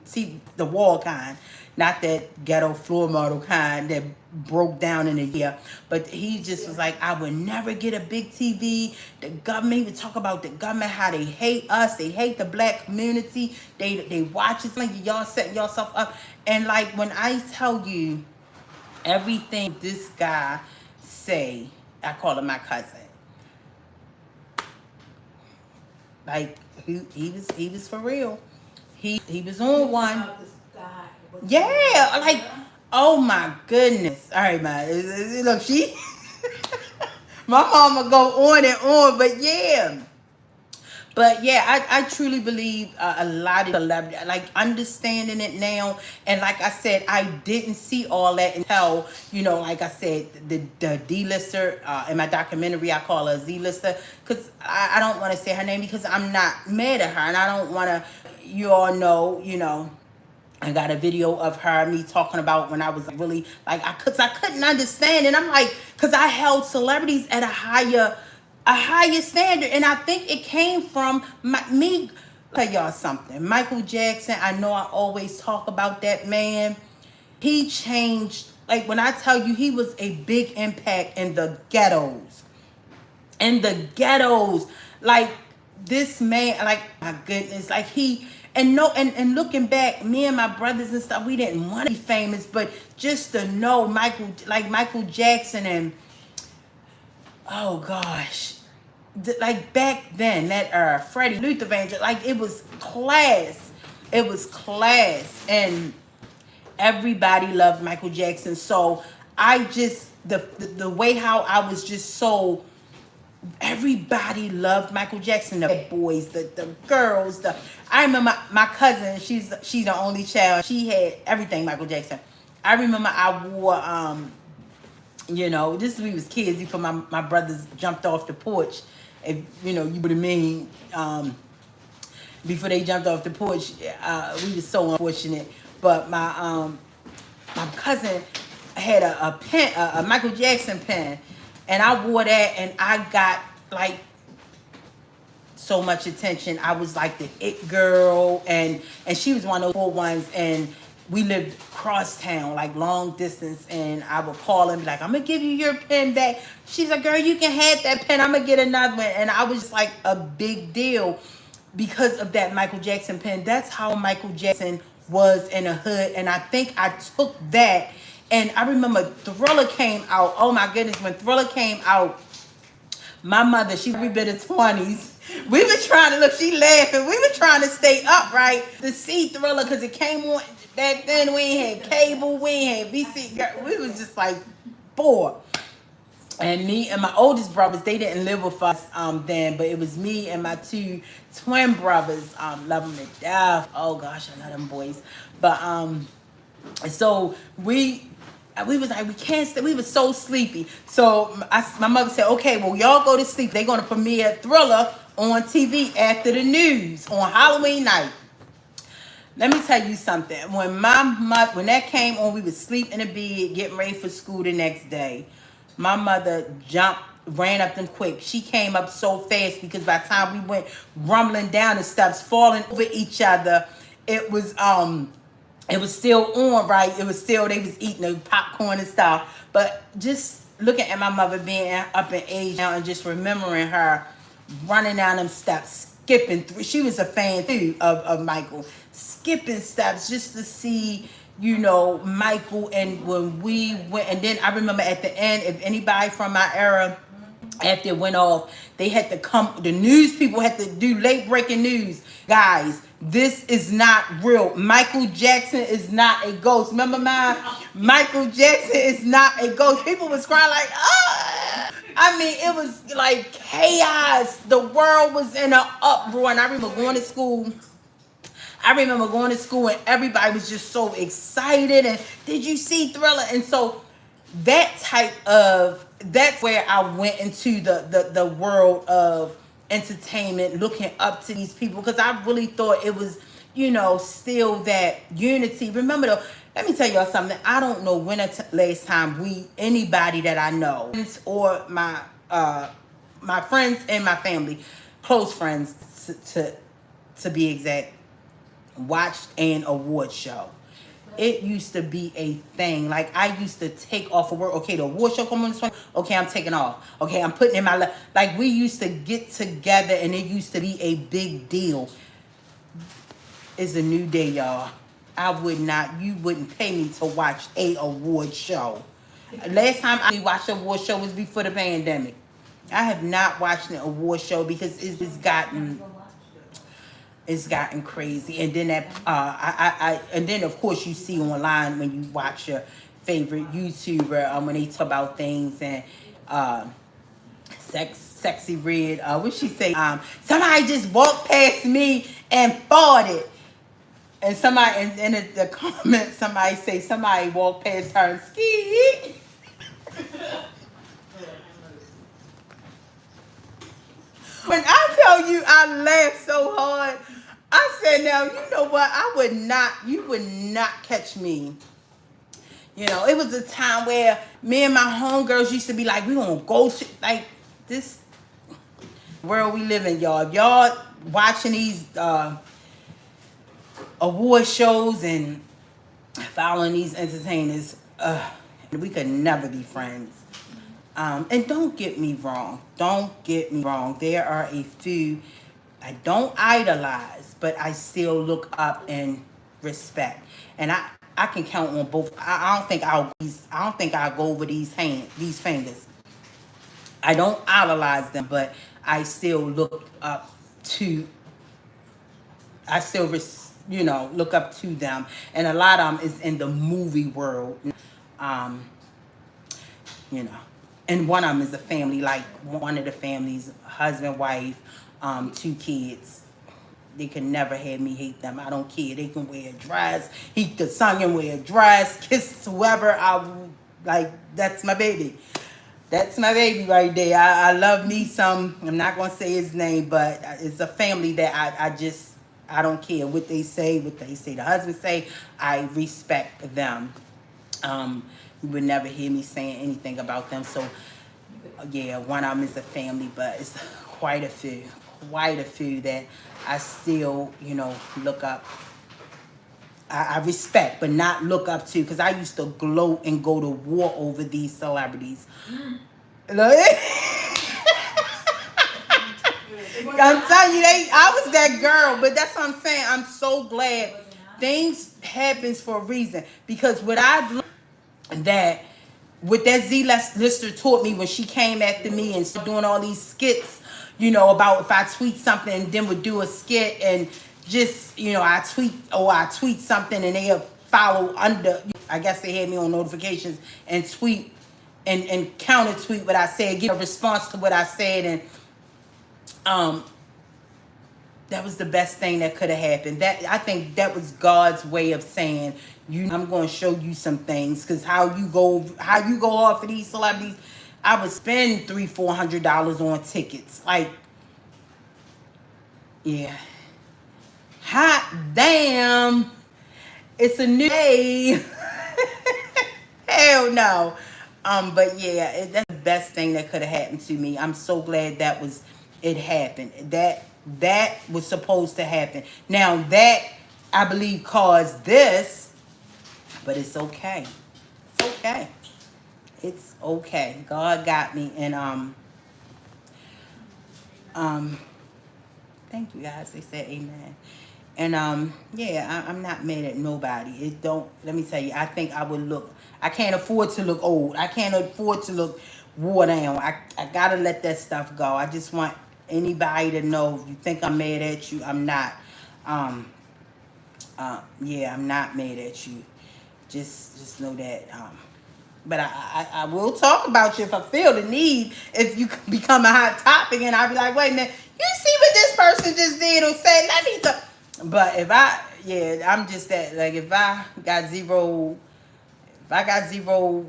wall kind, not that ghetto floor model kind that broke down in a year. But he just was like, I would never get a big TV. The government, he would talk about the government, how they hate us, they hate the black community, they watch us, like, y'all setting yourself up. And like, when I tell you everything this guy say, I call him my cousin. Like, he was for real. He was on one. Yeah, like, oh my goodness. All right, man. Look, my mama go on and on, but yeah. But yeah, I truly believe a lot of celebrity, like understanding it now. And like I said, I didn't see all that until, like I said, the D-lister, in my documentary, I call her a Z-lister. Because I don't want to say her name because I'm not mad at her. And I don't want to, you all know, I got a video of her, me talking about when I was really, like, cause I couldn't understand. And I'm like, cause I held celebrities at a higher standard. And I think it came from me. I'll tell y'all something. Michael Jackson, I know I always talk about that man. He changed, like when I tell you he was a big impact in the ghettos. In the ghettos. Like this man, like my goodness, like and looking back, me and my brothers and stuff, we didn't want to be famous, but just to know Michael Jackson and oh gosh, like back then, that Freddie Luther Vandross, like it was class. It was class. And everybody loved Michael Jackson. So I just, the way how I was just so, everybody loved Michael Jackson. The boys, the girls, I remember my cousin, she's the only child. She had everything Michael Jackson. I remember I wore, this we was kids before my brothers jumped off the porch. If you would have mean, before they jumped off the porch, we was so unfortunate. But my cousin had a pen, a Michael Jackson pen, and I wore that, and I got like so much attention. I was like the it girl, and she was one of those poor ones, and we lived across town, like long distance, and I would call and be like, I'm gonna give you your pen back. She's like, girl, you can have that pen, I'm gonna get another one. And I was like a big deal because of that Michael Jackson pen. That's how Michael Jackson was in the hood. And I think I took that, and I remember Thriller came out. Oh my goodness, when Thriller came out, my mother, she every bit of 20s. We were trying to, look, she laughing. We were trying to stay up, right? To see Thriller, because it came on. Back then, we ain't had cable, we ain't had VC. We was just like bored. And me and my oldest brothers, they didn't live with us then, but it was me and my two twin brothers. Love them to death. Oh gosh, I love them boys. But so we was like, we can't stay. We were so sleepy. So my mother said, okay, well, y'all go to sleep. They're going to premiere Thriller on TV after the news on Halloween night. Let me tell you something. When when that came on, we would sleep in the bed, getting ready for school the next day. My mother ran up them quick. She came up so fast because by the time we went rumbling down the steps, falling over each other, it was still on, right? It was still, they was eating the popcorn and stuff. But just looking at my mother being up in age now and just remembering her running down them steps, skipping through. She was a fan too of Michael. Skipping steps just to see, Michael. And when we went, and then I remember at the end, if anybody from my era, after it went off, they had to come, the news people had to do late breaking news. Guys, this is not real. Michael Jackson is not a ghost. Remember Michael Jackson is not a ghost. People was crying like, ah! I mean, it was like chaos. The world was in an uproar. And I remember going to school and everybody was just so excited. And did you see Thriller? And so that's where I went into the world of entertainment, looking up to these people, because I really thought it was, still that unity. Remember though, let me tell y'all something. I don't know when last time anybody that I know, or my friends and my family, close friends to be exact, watched an award show. It used to be a thing. Like, I used to take off of work. Okay, the award show come on this one. Okay, I'm taking off. Okay, I'm putting in my life. Like, we used to get together, and it used to be a big deal. It's a new day, y'all. You wouldn't pay me to watch a award show. Last time I watched an award show was before the pandemic. I have not watched an award show because it's gotten crazy. And then and then of course you see online when you watch your favorite YouTuber when they talk about things and sex Sexy Red. What she say? Somebody just walked past me and farted. And somebody in the comments, somebody say somebody walked past her and ski. When I tell you I laughed so hard, I said, now, you know what? You would not catch me. You know, it was a time where me and my homegirls used to be like, we gonna go to, like, this world we live in, y'all. If y'all watching these award shows and following these entertainers, we could never be friends. And don't get me wrong. Don't get me wrong. There are a few I don't idolize, but I still look up and respect. And I can count on both. I don't think I'll go over these fingers. I don't idolize them, but I still look up to. I still look up to them, and a lot of them is in the movie world. Um, you know, and one of them is a family, like one of the families, husband, wife, 2 kids. They can never have me hate them. I don't care. They can wear a dress. The son can wear a dress, kiss whoever. That's my baby. That's my baby right there. I love me some. I'm not gonna say his name, but it's a family that I don't care what they say. The husband say. I respect them. You would never hear me saying anything about them. So, yeah, one of them is a family, but it's quite a few that I still, look up. I respect, but not look up to, because I used to gloat and go to war over these celebrities. Look. I'm telling you, I was that girl, but that's what I'm saying. I'm so glad things happens for a reason, because what I've learned that what that Z-Lister taught me when she came after me and started doing all these skits, about if I tweet something and then would do a skit and just, I tweet something and they'll follow under. I guess they had me on notifications and tweet and counter tweet what I said, give a response to what I said, and that was the best thing that could have happened. I think that was God's way of saying, I'm going to show you some things, because how you go off of these celebrities, I would spend $300-$400 on tickets. Like, yeah, hot damn, it's a new day. Hell no. But yeah, that's the best thing that could have happened to me. I'm so glad it happened. That was supposed to happen. Now that, I believe, caused this, but it's okay. It's okay. It's okay. God got me, and thank you guys. They said amen. And yeah, I'm not mad at nobody. Let me tell you, I think I can't afford to look old. I can't afford to look wore down. I gotta let that stuff go. I just want anybody to know, if you think I'm mad at you, I'm not. Yeah, I'm not mad at you. Just know that. But I will talk about you if I feel the need, if you become a hot topic, and I'll be like, wait a minute, you see what this person just did or said, let me talk. But I'm just that, like, if I got zero, I got zero.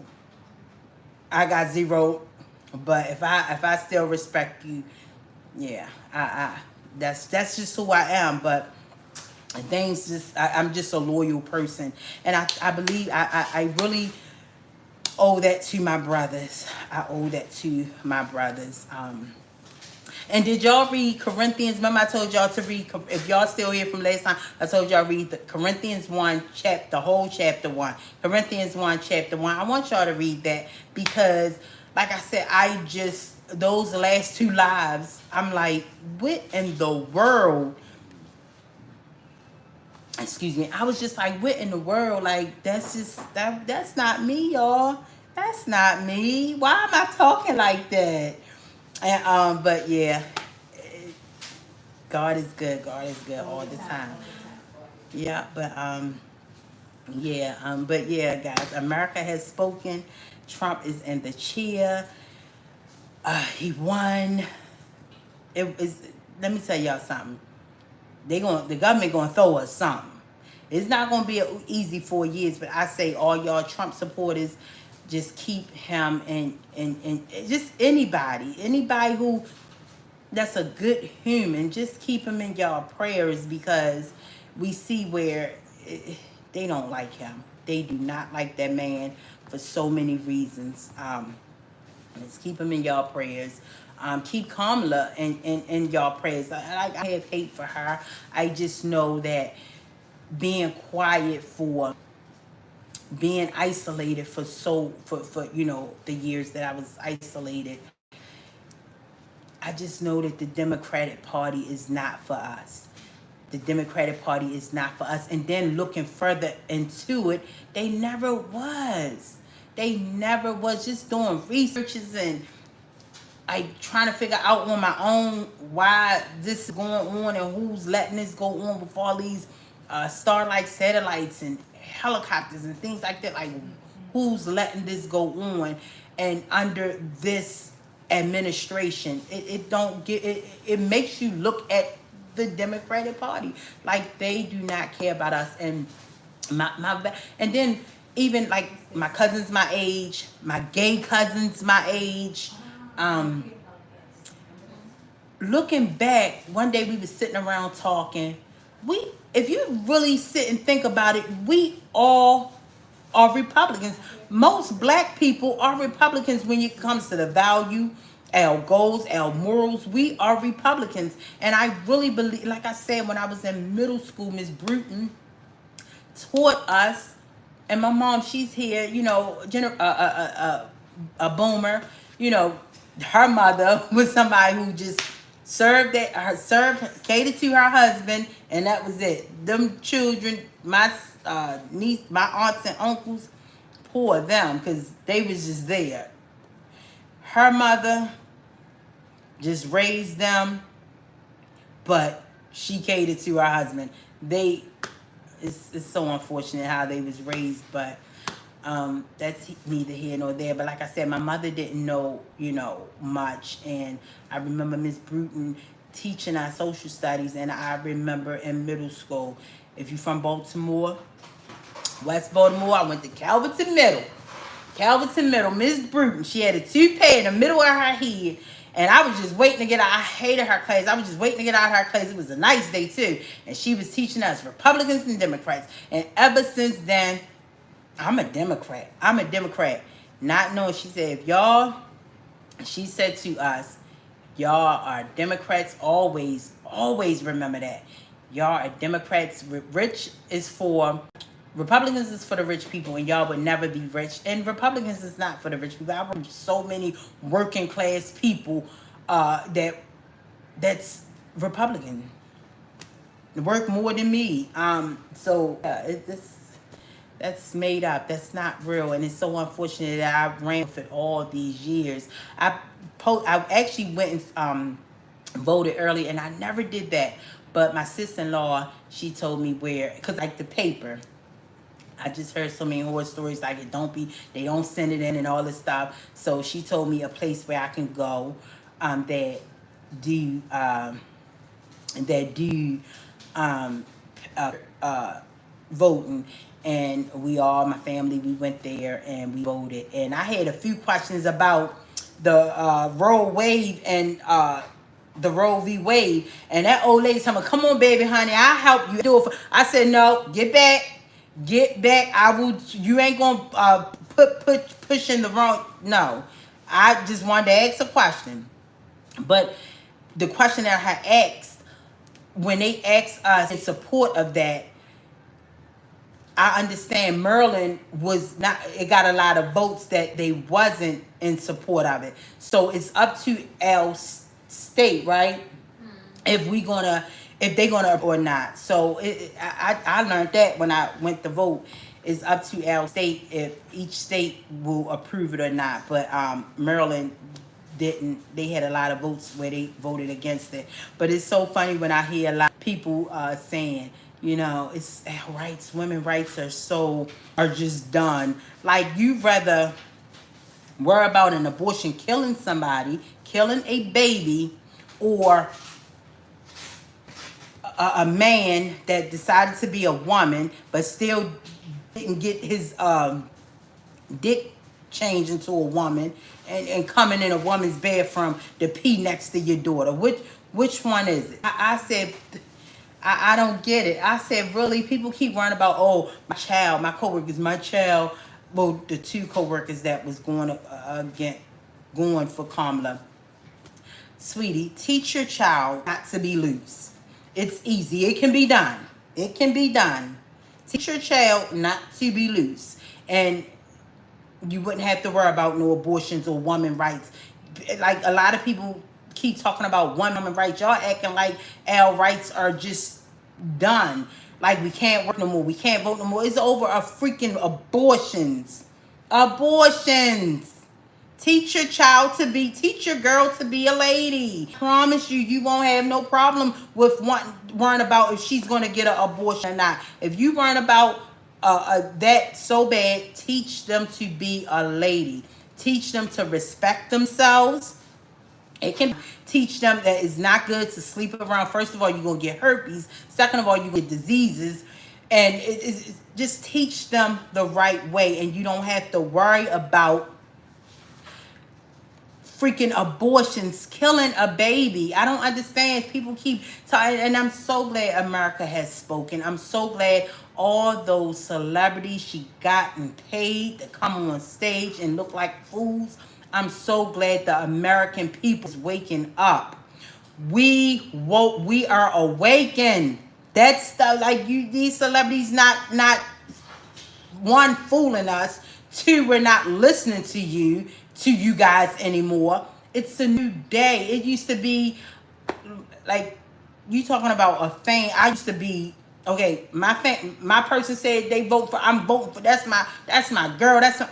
But if I still respect you, yeah, that's just who I am. But I'm just a loyal person, and I believe I really owe that to my brothers. I owe that to my brothers. And did y'all read Corinthians? Remember I told y'all to read, if y'all still here from last time, I told y'all read the Corinthians 1 chapter, whole chapter 1. Corinthians 1 chapter 1. I want y'all to read that, because, like I said, those last 2 lives, I'm like, what in the world? Excuse me. I was just like, what in the world? Like, that's not me, y'all. That's not me. Why am I talking like that? And but yeah, God is good. God is good all the time. Yeah, but but yeah, guys, America has spoken. Trump is in the chair. He won. It is. Let me tell y'all something. The government gonna throw us something. It's not gonna be an easy 4 years, but I say all y'all Trump supporters, just keep him and just anybody who that's a good human, just keep him in y'all prayers because we see where they don't like him. They do not like that man for so many reasons. Let's keep him in y'all prayers. Keep Kamala in y'all prayers. I have hate for her. I just know that being quiet for being isolated for the years that I was isolated. I just know that the Democratic Party is not for us. The Democratic Party is not for us. And then looking further into it, they never was. They never was. Just doing researches and trying to figure out on my own why this is going on and who's letting this go on with all these Starlight satellites and helicopters and things like that. Like, who's letting this go on? And under this administration, it makes you look at the Democratic Party like they do not care about us. And and then even like my cousins my age, my gay cousins my age. Looking back, one day we was sitting around talking. If you really sit and think about it, we all are Republicans. Most black people are Republicans when it comes to the value, our goals, our morals. We are Republicans. And I really believe, like I said, when I was in middle school, Miss Bruton taught us, and my mom, she's here, a boomer, her mother was somebody who just catered to her husband, and that was it. Them children, my niece, my aunts and uncles, poor them, because they was just there. Her mother just raised them, but she catered to her husband. It's so unfortunate how they was raised, but that's neither here nor there. But like I said, my mother didn't know, much. And I remember Miss Bruton teaching our social studies. And I remember in middle school, if you're from Baltimore, West Baltimore, I went to Calverton Middle. Miss Bruton, she had a toupee in the middle of her head. And I was just waiting to get out. I hated her class. I was just waiting to get out of her class. It was a nice day, too. And she was teaching us Republicans and Democrats. And ever since then, I'm a Democrat. Not knowing, she said, she said to us, y'all are Democrats. Always remember that. Y'all are Democrats. Republicans is for the rich people, and y'all would never be rich. And Republicans is not for the rich people. I've heard so many working class people that's Republican. Work more than me. That's made up. That's not real, and it's so unfortunate that I ran for it all these years. I actually went and voted early, and I never did that. But my sister-in-law, she told me because like the paper. I just heard so many horror stories like they don't send it in and all this stuff. So she told me a place where I can go that do voting. And my family, we went there and we voted. And I had a few questions about the Roe Wade and the Roe v. Wade. And that old lady told me, come on, baby, honey, I'll help you do it. I said, no, get back. I will. You ain't gonna push in the wrong. No, I just wanted to ask a question. But the question that I had asked, when they asked us in support of that, I understand Maryland was not. It got a lot of votes that they wasn't in support of it. So it's up to our state, right? If they gonna or not. So I learned that when I went to vote. It's up to our state if each state will approve it or not. But Maryland didn't. They had a lot of votes where they voted against it. But it's so funny when I hear a lot of people saying, it's rights, women's rights are just done. Like, you rather worry about an abortion killing somebody, killing a baby, or a man that decided to be a woman but still didn't get his dick changed into a woman, and coming in a woman's bathroom to pee next to your daughter. Which one is it? I said, I don't get it. I said, really? People keep worrying about, oh, my child, my coworkers, my child. Well, the two coworkers that was going for Kamala. Sweetie, teach your child not to be loose. It's easy. It can be done. It can be done. Teach your child not to be loose. And you wouldn't have to worry about no abortions or women rights. Like, a lot of people keep talking about women rights. Y'all acting like our rights are just done. Like, we can't work no more. We can't vote no more. It's over a freaking abortions. Abortions. Teach your girl to be a lady. I promise you, you won't have no problem with worrying about if she's going to get an abortion or not. If you worrying about that so bad, teach them to be a lady. Teach them to respect themselves. It can teach them that it's not good to sleep around. First of all, you're going to get herpes. Second of all, you get diseases. And it's just teach them the right way. And you don't have to worry about freaking abortions, killing a baby. I don't understand. People keep talking, and I'm so glad America has spoken. I'm so glad all those celebrities she gotten paid to come on stage and look like fools. I'm so glad the American people is waking up. We are awakened. That's like you. These celebrities not one fooling us. Two, we're not listening to you guys anymore. It's a new day. It used to be like you talking about a thing. I used to be okay. My person said they vote for. I'm voting for. That's my girl. That's my,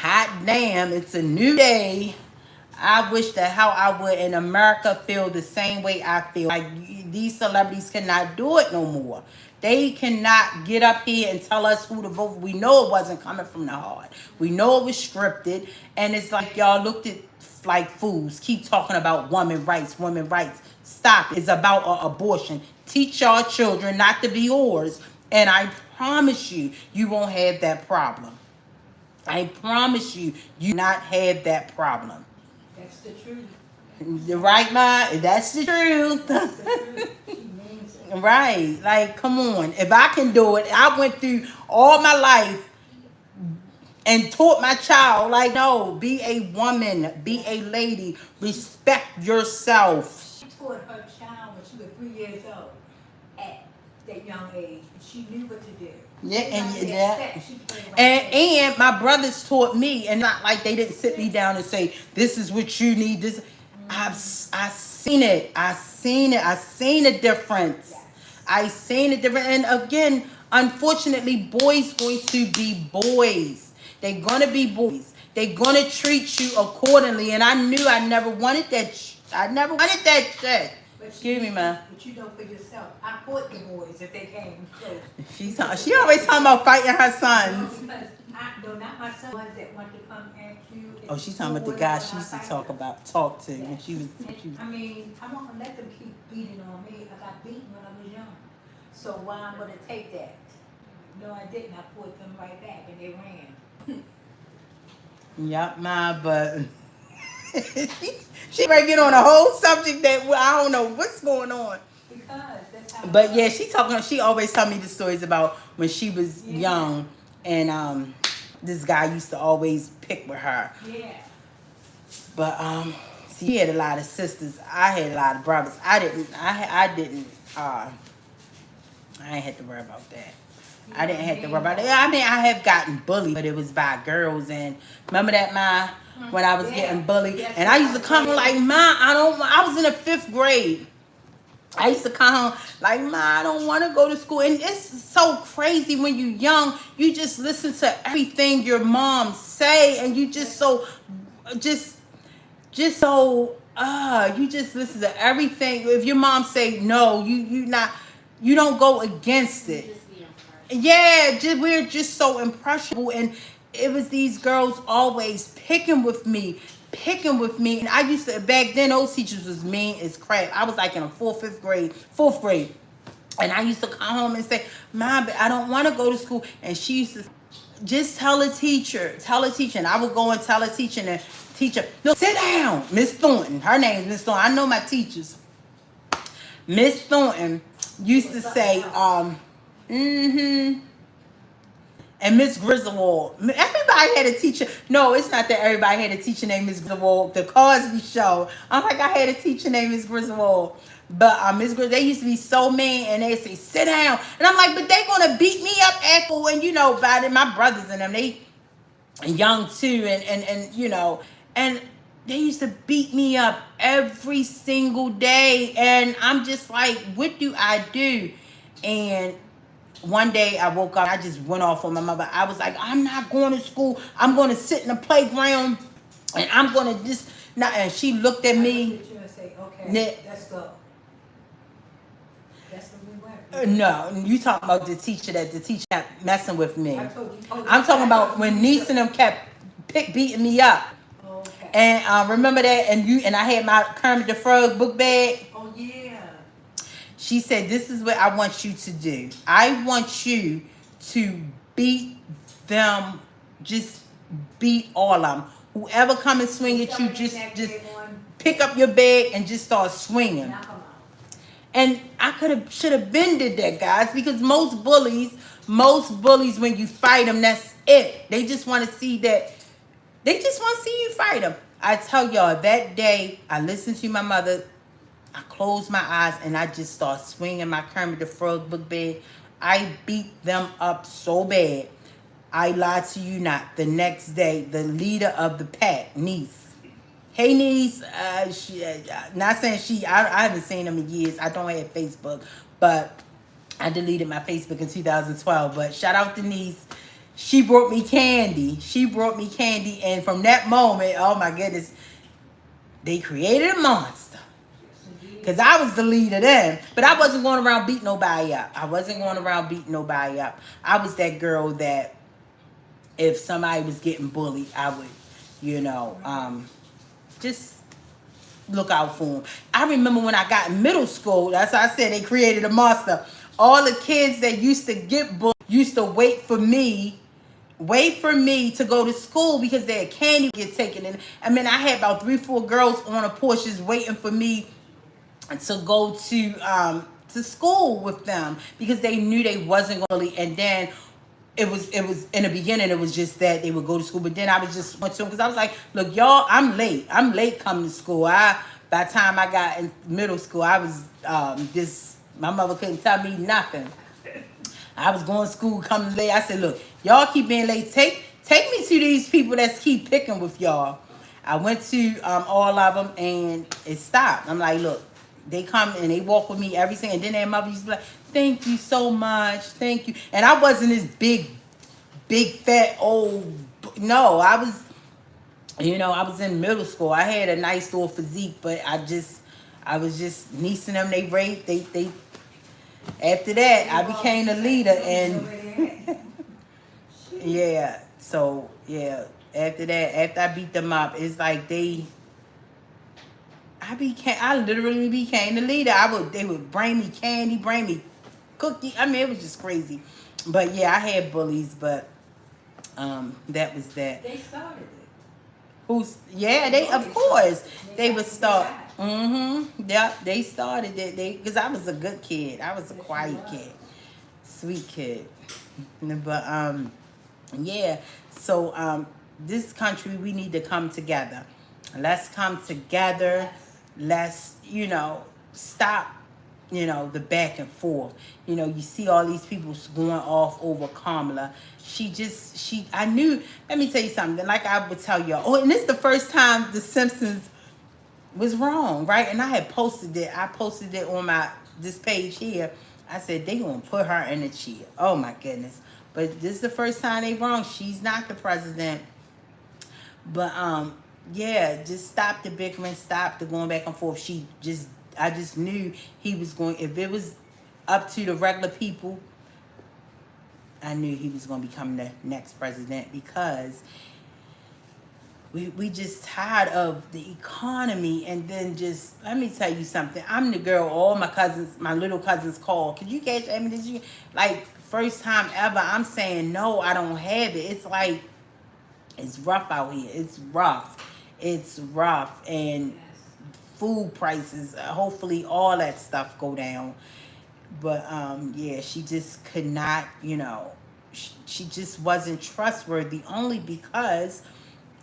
hot damn. It's a new day. I wish that how I would in America feel the same way I feel. Like these celebrities cannot do it no more. They cannot get up here and tell us who to vote for. We know it wasn't coming from the heart. We know it was scripted. And it's like y'all looked at like fools. Keep talking about women rights, women rights. Stop. It's about abortion. Teach y'all children not to be whores. And I promise you, you won't have that problem. I promise you, you not have that problem. That's the truth. You're right, Ma. That's the truth. That's the truth. Right. Like, come on. If I can do it, I went through all my life and taught my child, like, no, be a woman, be a lady, respect yourself. She taught her child when she was 3 years old at that young age. She knew what to do. Yeah, and my brothers taught me, and not like they didn't sit me down and say, this is what you need. This I've seen it. I seen a difference. I seen a difference. And again, unfortunately, boys going to be boys. They're gonna be boys. They're gonna treat you accordingly. And I knew I never wanted that. I never wanted that shit. Excuse me, man. But you know for yourself, I fought the boys if they came close. She always talking about fighting her sons. No, not my sons that want to come at you. Oh, she's talking about the guy she used to talk to when she was. I mean, I won't let them keep beating on me. I got beaten when I was young. So why I'm gonna take that? No, I didn't. I fought them right back and they ran. Yep, Ma, but she might get on a whole subject that I don't know what's going on. Because that's how. But yeah, she always tell me the stories about when she was young, and this guy used to always pick with her. Yeah. But see, he had a lot of sisters. I had a lot of brothers. I didn't have to worry about that. I didn't have to worry about it. I mean, I have gotten bullied, but it was by girls. And remember that, Ma, when I was getting bullied? Yes, and I used to come home like, Ma, I was in the 5th grade. I used to come home like, Ma, I don't want to go to school. And it's so crazy when you're young. You just listen to everything your mom say. And you just so, you just listen to everything. If your mom say no, you don't go against it. Yeah, we're just so impressionable, and it was these girls always picking with me. And I used to, back then, those teachers was mean as crap. I was like in a fourth grade. And I used to come home and say, Mom, but I don't want to go to school. And she used to just tell a teacher. And I would go and tell a teacher, and the teacher, no, sit down. Miss Thornton, her name is Miss Thornton. I know my teachers. Miss Thornton used to say, and Miss Griswold. Everybody had a teacher. No, it's not that everybody had a teacher named Miss Griswold. The Cosby Show. I'm like, I had a teacher named Miss Griswold. But Miss Griswold, they used to be so mean, and they say, sit down. And I'm like, but they gonna beat me up after, when, you know, about it. My brothers and them, they young too, and you know, and they used to beat me up every single day. And I'm just like, what do I do? And one day I woke up, I just went off on my mother. I was like, I'm not going to school. I'm going to sit in the playground, and I'm going to just not. And she looked at me. And say, okay, let's go. That's when we went. No, you talking about the teacher kept messing with me. I told you. I'm talking about when Niece and them kept beating me up. Okay. And remember that? And I had my Kermit the Frog book bag. Oh yeah. She said, this is what I want you to do. I want you to beat them, just beat all of them. Whoever come and swing at you, just pick up your bag and just start swinging. And I should have been did that, guys, because most bullies, when you fight them, that's it. They just want to see that. They just want to see you fight them. I tell y'all, that day, I listened to my mother. I closed my eyes and I just start swinging my Kermit the Frog book bag. I beat them up so bad. I lied to you not. The next day, the leader of the pack, Niece. Hey, Niece. Not saying I haven't seen them in years. I don't have Facebook, but I deleted my Facebook in 2012. But shout out to Niece. She brought me candy. And from that moment, oh my goodness, they created a monster. Because I was the leader then. But I wasn't going around beating nobody up. I was that girl that if somebody was getting bullied, I would, just look out for them. I remember when I got in middle school, that's why I said they created a monster. All the kids that used to get bullied used to wait for me to go to school because their candy get taken. And I mean, I had about 3-4 girls on a porch just waiting for me to go to school with them because they knew they wasn't going to. And then it was in the beginning, it was just that they would go to school, but then I was just went to them because I was like, look, y'all, I'm late coming to school. By the time I got in middle school, I was my mother couldn't tell me nothing. I was going to school coming late. I said, look, y'all keep being late. Take me to these people that keep picking with y'all. I went to all of them and it stopped. I'm like, look, they come and they walk with me every single, and then their mother used to be like, thank you so much, thank you. And I wasn't this big fat old, no, I was in middle school. I had a nice little physique, but I was just niecing them. They after that, I became the leader, and yeah, so yeah, after that, after I beat them up, it's like I literally became the leader. They would bring me candy, bring me cookie. I mean, it was just crazy. But yeah, I had bullies, but that was that. They started it. Of course they would start. Yep, they started it. Because I was a good kid. I was a quiet kid, sweet kid. But yeah. So this country, we need to come together. Let's come together. Let's, stop, the back and forth. You see all these people going off over Kamala. I knew, let me tell you something, like I would tell y'all. Oh, and this is the first time The Simpsons was wrong, right? And I had posted it. I posted it on this page here. I said, they gonna put her in the chair. Oh my goodness. But this is the first time they wrong. She's not the president. But, yeah, just stop the bickering, stop the going back and forth. I just knew he was going, if it was up to the regular people, I knew he was going to become the next president because we just tired of the economy. And then just, let me tell you something. I'm the girl all my cousins, my little cousins call. Could you cash at me? Did you? Like, first time ever, I'm saying, no, I don't have it. It's like, it's rough out here. It's rough. It's rough. And food prices, hopefully all that stuff go down. But yeah, she just could not, she just wasn't trustworthy, only because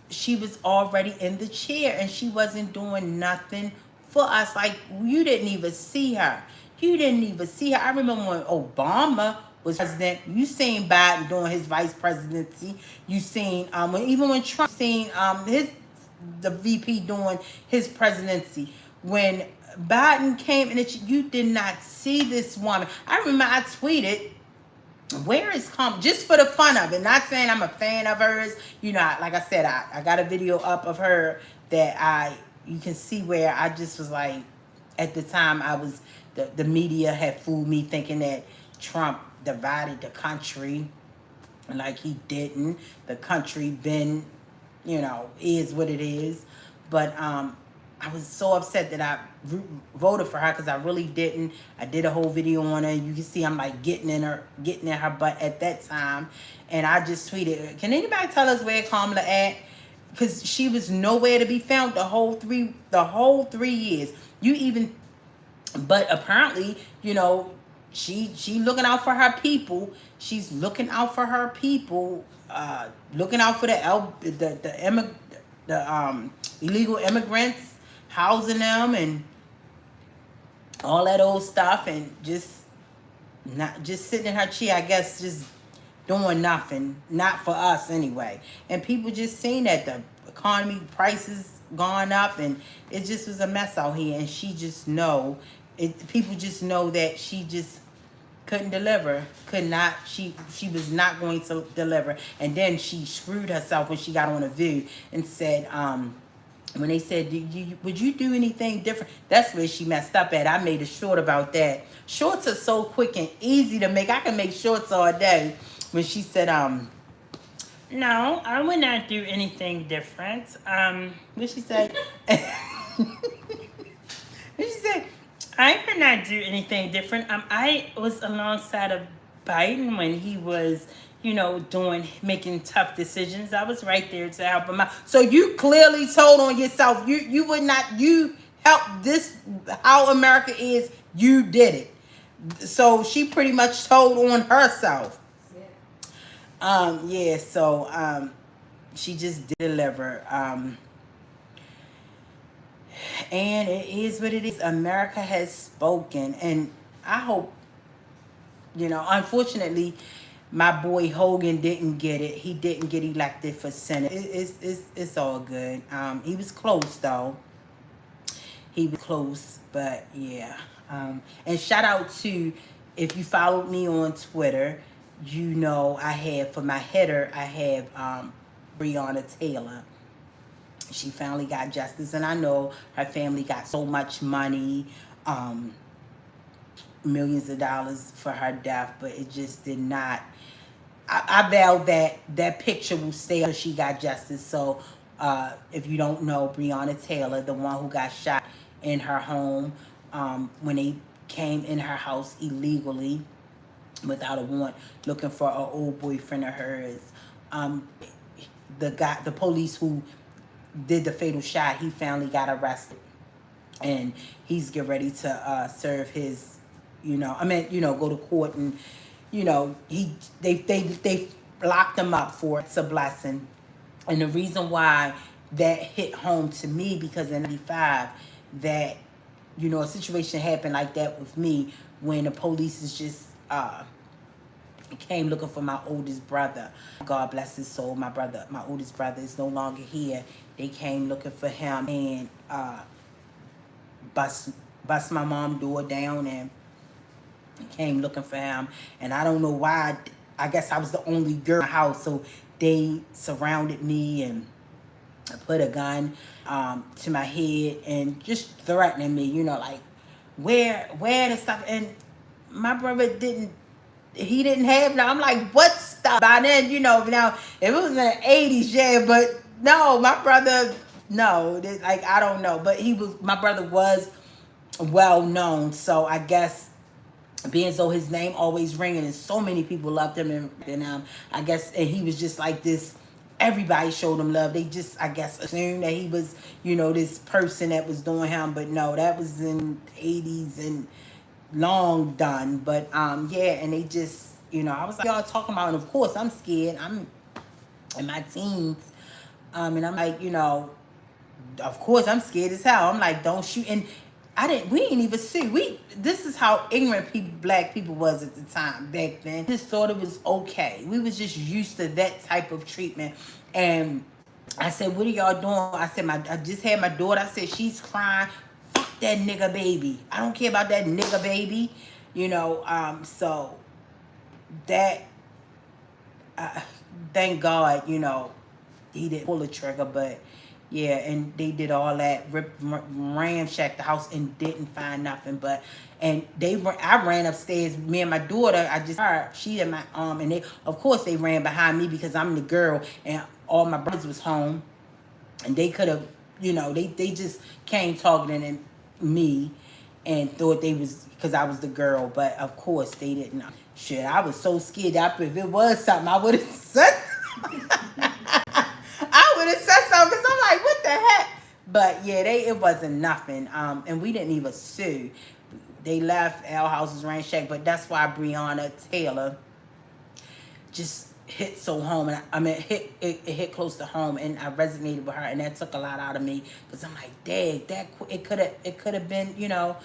she was already in the chair and she wasn't doing nothing for us. Like, you didn't even see her. You didn't even see her. I remember when Obama was president, you seen Biden doing his vice presidency. You seen when Trump seen the VP doing his presidency. When Biden came in, you did not see this woman. I remember I tweeted, where is just for the fun of it, not saying I'm a fan of hers. Like I said, I got a video up of her that you can see where I just was like, at the time I was, the media had fooled me thinking that Trump divided the country. Like, he didn't. The country been, is what it is. But I was so upset that I voted for her, because I really didn't. I did a whole video on her. You can see I'm like getting in her butt at that time. And I just tweeted, can anybody tell us where Kamala at? Because she was nowhere to be found the whole 3 years. But apparently, she looking out for her people. She's looking out for her people, looking out for the illegal immigrants, housing them and all that old stuff, and just sitting in her chair, I guess, just doing nothing, not for us anyway. And people just seen that the economy prices gone up, and it just was a mess out here. And she just people just know that she just couldn't deliver, she was not going to deliver. And then she screwed herself when she got on a View and said, when they said, would you do anything different? That's where she messed up at. I made a short about that. Shorts are so quick and easy to make. I can make shorts all day. When she said, no, I would not do anything different. What she say? What she say? I could not do anything different. I was alongside of Biden when he was, making tough decisions. I was right there to help him out. So you clearly told on yourself. You would not, you helped this, how America is, you did it. So she pretty much told on herself. So she just delivered. And it is what it is. America has spoken. And I hope, unfortunately, my boy Hogan didn't get it. He didn't get elected for Senate. It's all good. He was close, though. He was close, but yeah. And shout out to, if you followed me on Twitter, I have, for my header, I have Breonna Taylor. She finally got justice, and I know her family got so much money, millions of dollars for her death, but it just did not. I vow that picture will stay until she got justice. So if you don't know, Breonna Taylor, the one who got shot in her home, when they came in her house illegally without a warrant, looking for an old boyfriend of hers. The police who did the fatal shot, he finally got arrested, and he's getting ready to serve his, go to court, and they locked him up for it. It's a blessing. And the reason why that hit home to me, because in 95, that a situation happened like that with me, when the police is just came looking for my oldest brother. God bless his soul. My oldest brother is no longer here. They came looking for him and bust my mom's door down and came looking for him. And I don't know why. I guess I was the only girl in the house, so they surrounded me and put a gun to my head and just threatening me, like where and stuff. And my brother didn't he didn't have no. I'm like, what stuff? By then, now if it was in the 80s, yeah, but no, my brother, no, like I don't know, but my brother was well known, so I guess being so his name always ringing and so many people loved him and I guess and he was just like this. Everybody showed him love. They just, I guess, assumed that he was, this person that was doing him, but no, that was in '80s and long done. But yeah, and they just, I was like, y'all talking about, and of course I'm scared. I'm in my teens, and I'm like, of course I'm scared as hell. I'm like, don't shoot. And we didn't even see. This is how ignorant black people was at the time back then. Just thought it was okay. We was just used to that type of treatment. And I said, what are y'all doing? I said, I just had my daughter. I said, she's crying. Fuck that nigga baby. I don't care about that nigga baby. So that, thank God, he didn't pull the trigger, but yeah, and they did all that, ramshacked the house and didn't find nothing. But and I ran upstairs. Me and my daughter, I just heard she and my and they, of course, they ran behind me because I'm the girl, and all my brothers was home, and they could have, they just came talking to me, and thought they was because I was the girl, but of course they didn't. Shit, I was so scared. If it was something, I would have said. I would have said something because I'm like, what the heck? But yeah, it wasn't nothing. And we didn't even sue. They left. Our house was ransacked, but that's why Breonna Taylor just hit so home, and it hit close to home, and I resonated with her, and that took a lot out of me because I'm like, dang, it could have been,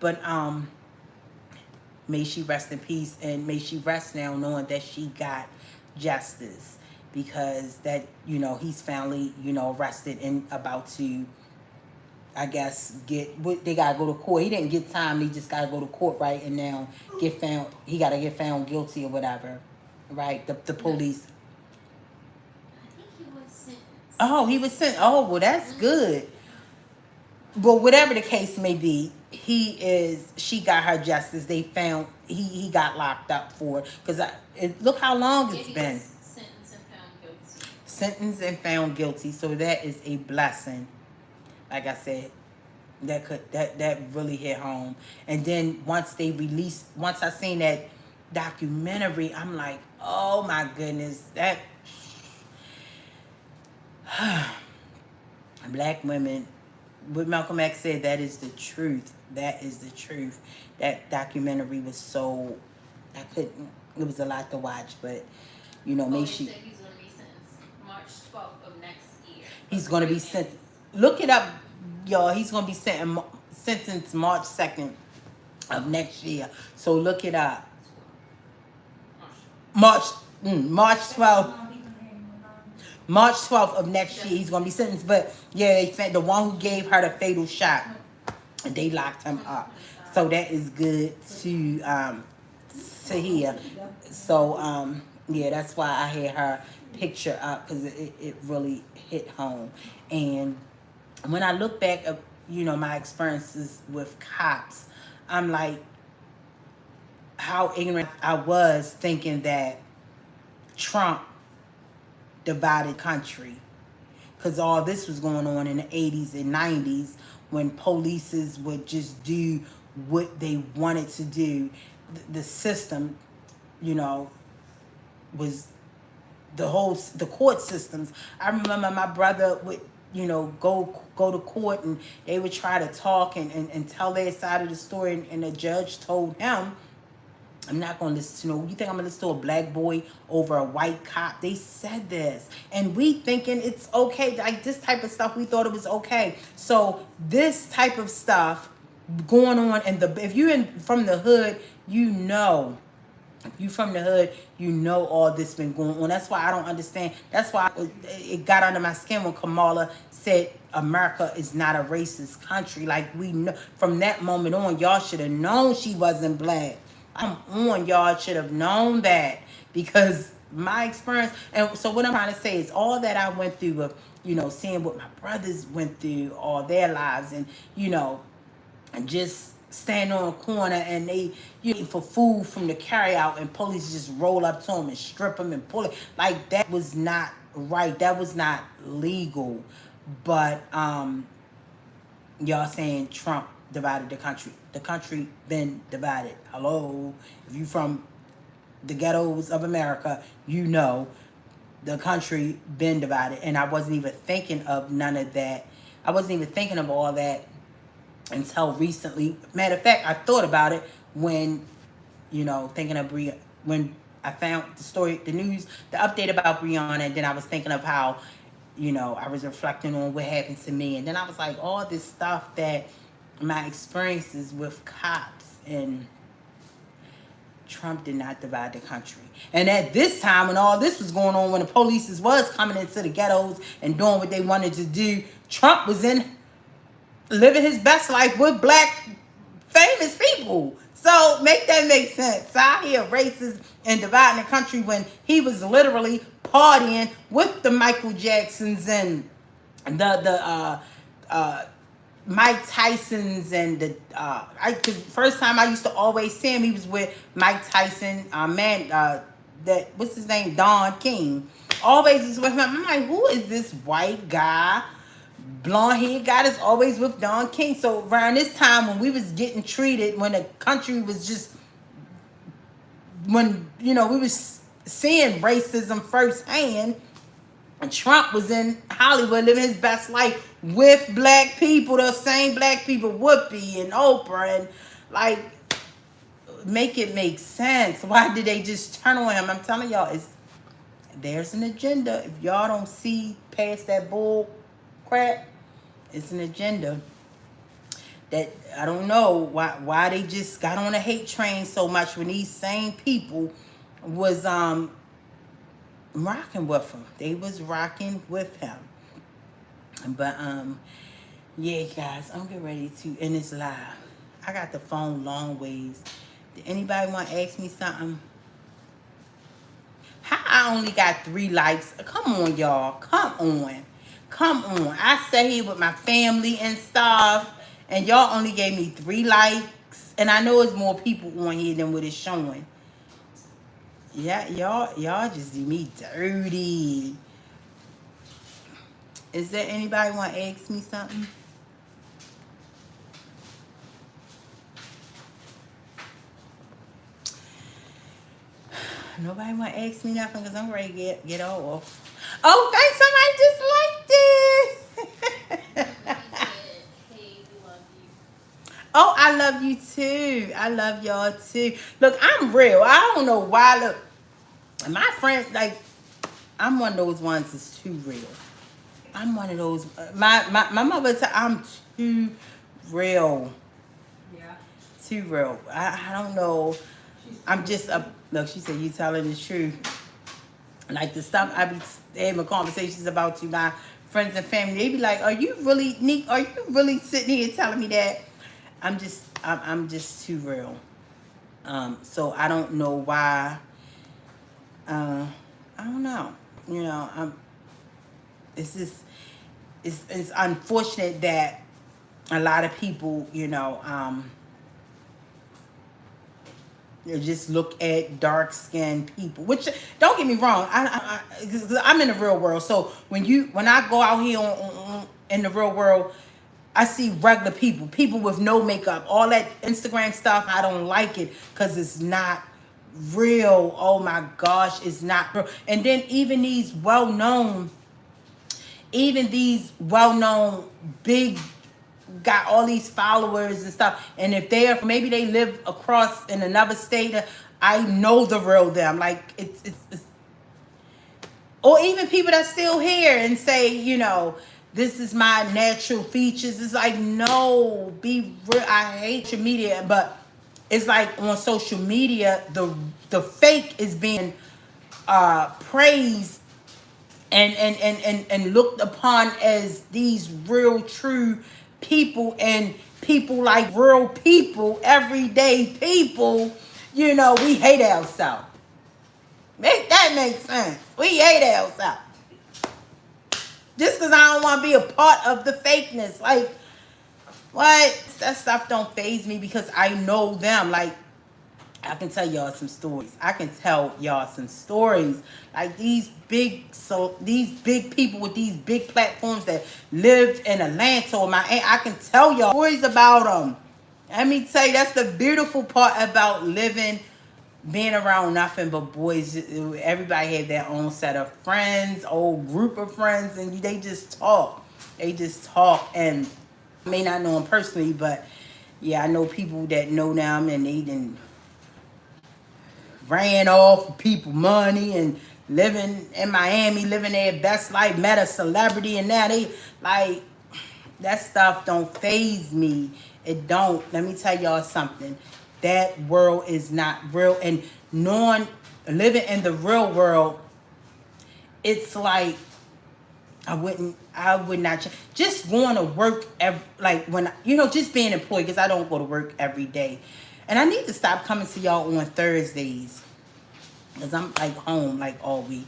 but may she rest in peace, and may she rest now knowing that she got justice, because that, he's finally, arrested and about to, I guess, they gotta go to court. He didn't get time, he just gotta go to court, right? And now he gotta get found guilty or whatever, right? The police. I think he was sentenced. Oh, he was sent. Oh, well, that's good. But whatever the case may be, she got her justice. They found he got locked up for it because look how long it's been. Was sentenced and found guilty. Sentenced and found guilty. So that is a blessing. Like I said, that really hit home. And then once I seen that documentary, I'm like, oh my goodness, that black women. What Malcolm X said, that is the truth. That is the truth. That documentary was so, it was a lot to watch, but, He said he's going to be sentenced March 12th of next year. He's going to be sentenced. Look it up, y'all. He's going to be sentenced March 2nd of next year. So look it up. March 12th. March 12th of next year, he's going to be sentenced. But, yeah, they said the one who gave her the fatal shot, and they locked him up. So that is good to hear. So, yeah, that's why I had her picture up, because it really hit home. And when I look back at, my experiences with cops, I'm like, how ignorant I was thinking that Trump divided country, because all this was going on in the 80s and 90s when polices would just do what they wanted to do. The system, was the court systems. I remember my brother would, go to court, and they would try to talk and tell their side of the story, and the judge told him, I'm not going to listen to you think I'm going to listen to a black boy over a white cop? They said this. And we thinking it's okay. Like this type of stuff, we thought it was okay. So this type of stuff going on, if you're from the hood, if you from the hood, all this been going on. That's why I don't understand. That's why it got under my skin when Kamala said America is not a racist country. Like, we know from that moment on, y'all should have known she wasn't black. Y'all should have known that, because my experience. And so what I'm trying to say is all that I went through with, seeing what my brothers went through all their lives, and, and just stand on a corner and they eating for food from the carryout and police just roll up to them and strip them and pull it. Like, that was not right. That was not legal. But y'all saying Trump divided the country. The country been divided. Hello? If you from the ghettos of America, you know the country been divided. And I wasn't even thinking of none of that. I wasn't even thinking of all that until recently. Matter of fact, I thought about it when, thinking of when I found the story, the news, the update about Breonna, and then I was thinking of how, I was reflecting on what happened to me, and then I was like, all this stuff that my experiences with cops, and Trump did not divide the country. And at this time, when all this was going on, when the police was coming into the ghettos and doing what they wanted to do, Trump was living his best life with black famous people. So make that make sense. So I hear racist and dividing the country when he was literally partying with the Michael Jacksons and the Mike Tyson's and the first time I used to always see him, he was with Mike Tyson, that what's his name, Don King. Always was with him. I'm like, who is this white guy? Blonde haired guy that's always with Don King. So around this time when we was getting treated, when the country was just, when we was seeing racism firsthand, and Trump was in Hollywood living his best life with black people, the same black people, Whoopi and Oprah, and like, make it make sense. Why did they just turn on him? I'm telling y'all, there's an agenda. If y'all don't see past that bull crap, it's an agenda that I don't know why they just got on a hate train so much when these same people was rocking with him. They was rocking with him. But yeah, guys, I'm getting ready to end this live. I got the phone long ways. Did anybody want to ask me something? How I only got 3 likes? Come on, y'all. Come on. I sat here with my family and stuff, and y'all only gave me 3 likes. And I know it's more people on here than what it's showing. Yeah, y'all just do me dirty. Is there anybody want to ask me something? Nobody want to ask me nothing because I'm ready to get off. Oh, thanks, somebody just liked it. Hey, we love you. Oh, I love you too. I love y'all too. Look, I'm real. I don't know why. Look, my friends, like, I'm one of those ones that's too real. I'm one of those. My mother said I'm too real. Yeah. Too real. I don't know. I'm just a look. She said you telling the truth. Like the stuff I be having conversations about to my friends and family. They be like, "Are you really Nick? Are you really sitting here telling me that?" I'm just too real. So I don't know why. I don't know. It's just it's unfortunate that a lot of people, just look at dark-skinned people. Which, don't get me wrong, I'm in the real world. So when I go out here in the real world, I see regular people with no makeup, all that Instagram stuff. I don't like it because it's not real. Oh my gosh, it's not real. And then even these well-known big, got all these followers and stuff, and if maybe they live across in another state, I know the real them. Like it's or even people that still here and say, this is my natural features. It's like, no, be real. I hate social media, but it's like on social media, the fake is being praised and looked upon as these real, true people, and people like real people, everyday people, we hate ourselves. Make that make sense. We hate ourselves. Just because I don't want to be a part of the fakeness. Like, What? That stuff don't faze me because I know them. Like, I can tell y'all some stories. I can tell y'all some stories. Like these big people with these big platforms that live in Atlanta or Miami. I can tell y'all stories about them. Let me tell you, that's the beautiful part about living, being around nothing but boys. Everybody had their own set of friends, old group of friends, and they just talk. They just talk, and I may not know them personally, but yeah, I know people that know them, and they didn't ran off people money and living in Miami, living their best life, met a celebrity, and now they like that stuff don't faze me. It don't. Let me tell y'all something. That world is not real, and knowing living in the real world, it's like I would not just going to work like when just being employed because I don't go to work every day, and I need to stop coming to y'all on Thursdays because I'm like home like all week.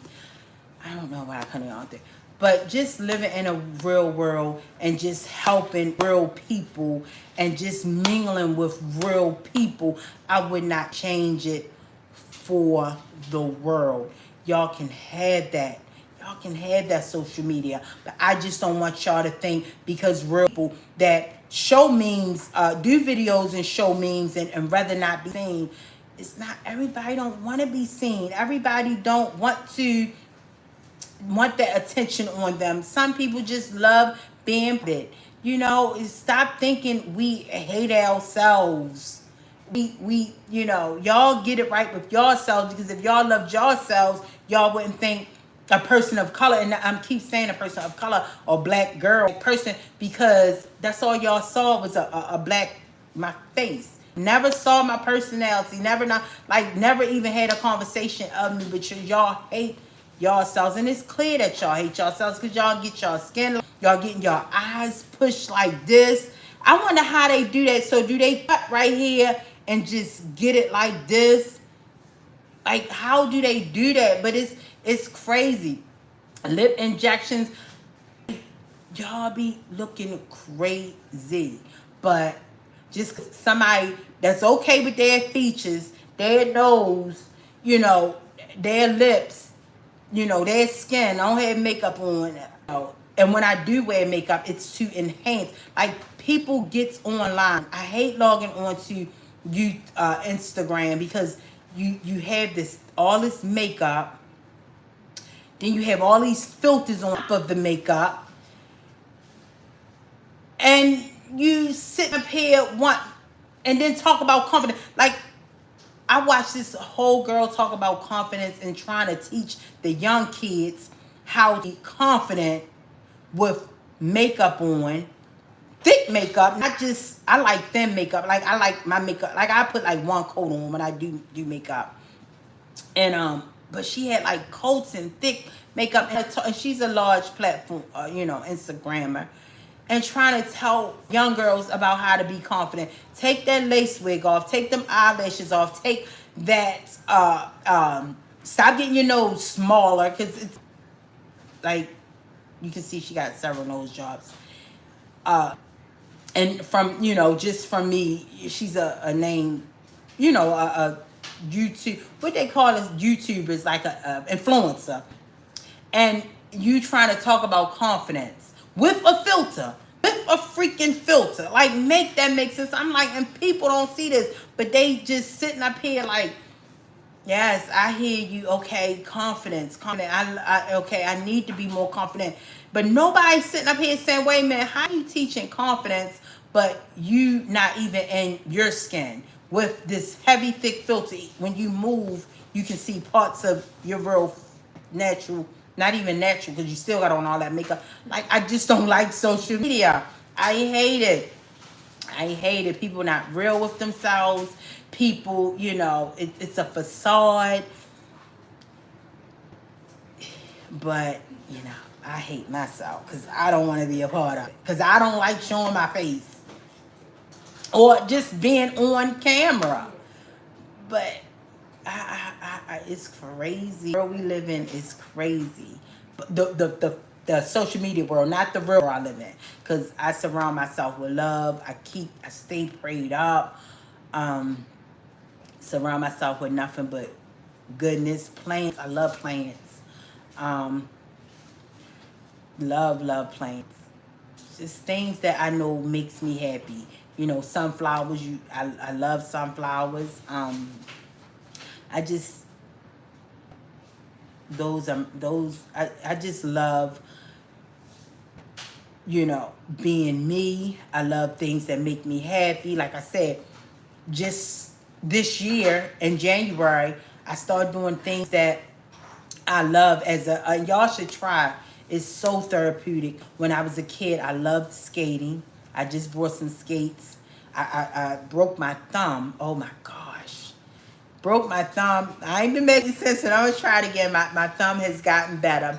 I don't know why I come out there, but just living in a real world and just helping real people and just mingling with real people, I would not change it for the world. Y'all can have that. Y'all can have that social media, but I just don't want y'all to think because real people that show memes, do videos and show memes and rather not be seen. It's not everybody don't want to be seen. Everybody don't want that attention on them. Some people just love being it. Stop thinking we hate ourselves. Y'all get it right with yourselves because if y'all loved yourselves, y'all wouldn't think a person of color, and I'm keep saying a person of color or black girl person because that's all y'all saw was a black, my face. Never saw my personality, never even had a conversation of me, but y'all hate yourselves, and it's clear that y'all hate yourselves because y'all get y'all skin, y'all getting your eyes pushed like this. I wonder how they do that. So do they cut right here and just get it like this? Like, how do they do that? But it's crazy. Lip injections, y'all be looking crazy. But just somebody that's okay with their features, their nose, their lips, their skin. I don't have makeup on. And when I do wear makeup, it's to enhance. Like, people get online. I hate logging on to Instagram because you have all this makeup. Then you have all these filters on top of the makeup. And you sit up here and then talk about confidence. Like, I watched this whole girl talk about confidence and trying to teach the young kids how to be confident with makeup on. Thick makeup, not just, I like thin makeup. Like, I like my makeup, like I put like one coat on when I do makeup. And but she had like coats and thick makeup, and she's a large platform, Instagrammer, and trying to tell young girls about how to be confident. Take that lace wig off, take them eyelashes off, take that stop getting your nose smaller because it's like you can see she got several nose jobs. And from just from me, she's a name, a YouTube, what they call as YouTubers, like a influencer. And you trying to talk about confidence with a filter, with a freaking filter. Like, make that make sense. I'm like, and people don't see this, but they just sitting up here like, yes, I hear you. Okay, confidence. Okay, I need to be more confident. But nobody's sitting up here saying, wait a minute, how are you teaching confidence, but you not even in your skin with this heavy, thick filter? When you move, you can see parts of your real natural, not even natural, because you still got on all that makeup. Like, I just don't like social media. I hate it. I hate it. People not real with themselves. People, it's a facade. But, I hate myself because I don't want to be a part of it. Because I don't like showing my face. Or just being on camera. But it's crazy. The world we live in is crazy. But the the social media world, not the real world I live in. Because I surround myself with love. I stay prayed up. Um, Surround myself with nothing but goodness. Plants, I love plants. Um, love plants. Just things that I know makes me happy. You know, sunflowers. I love sunflowers. I just those I just love, you know, being me. I love things that make me happy. Like I said, just this year in January, I started doing things that I love y'all should try. It's so therapeutic. When I was a kid, I loved skating. I just bought some skates. I broke my thumb. Oh my gosh. Broke my thumb. I ain't been making sense, and I was trying it again. My thumb has gotten better.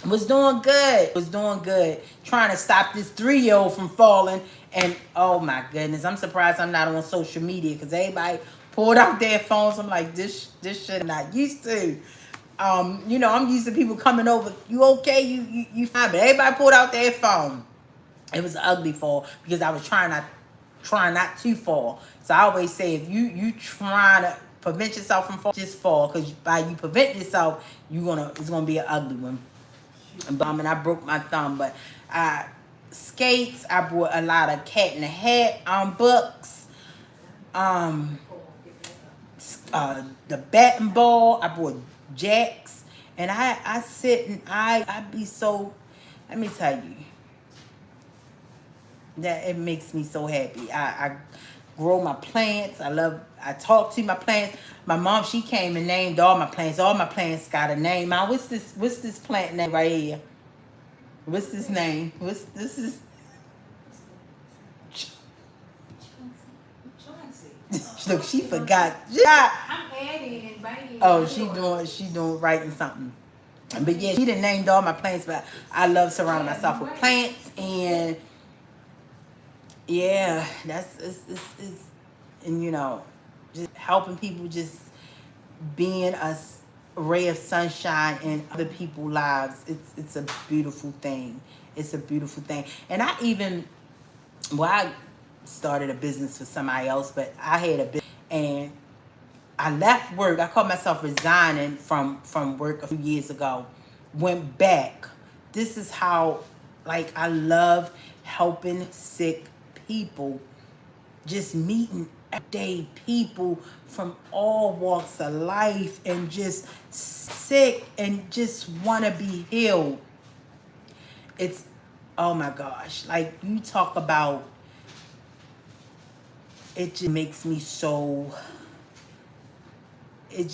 Was doing good. Was doing good. Trying to stop this 3-year-old from falling. And oh my goodness, I'm surprised I'm not on social media because everybody pulled out their phones. I'm like, this shit I'm not used to. You know, I'm used to people coming over. You okay? You fine? But everybody pulled out their phone. It was an ugly fall because I was trying not to fall. So I always say, if you trying to prevent yourself from fall, just fall, because by you prevent yourself, it's gonna be an ugly one. And I broke my thumb, but skates. I bought a lot of Cat in the Hat books. The batting ball. I bought jacks, and I sit and I be so. Let me tell you that it makes me so happy. I grow my plants. I talk to my plants. My mom, she came and named all my plants. All my plants got a name. Now, what's this plant name right here? What's this name? This is look, she forgot. I'm adding and writing. Oh, she doing writing something. But yeah, she done named all my plants, but I love surrounding myself with plants, and yeah, it's and you know, just helping people, just being a ray of sunshine in other people's lives. It's a beautiful thing. It's a beautiful thing. And I started a business for somebody else, but I had a business, and I left work. I called myself resigning from work a few years ago. Went back. This is how, like, I love helping sick people. Just meeting everyday people from all walks of life, and just sick and just want to be healed. It's, oh my gosh. Like, you talk about, it just makes me so, I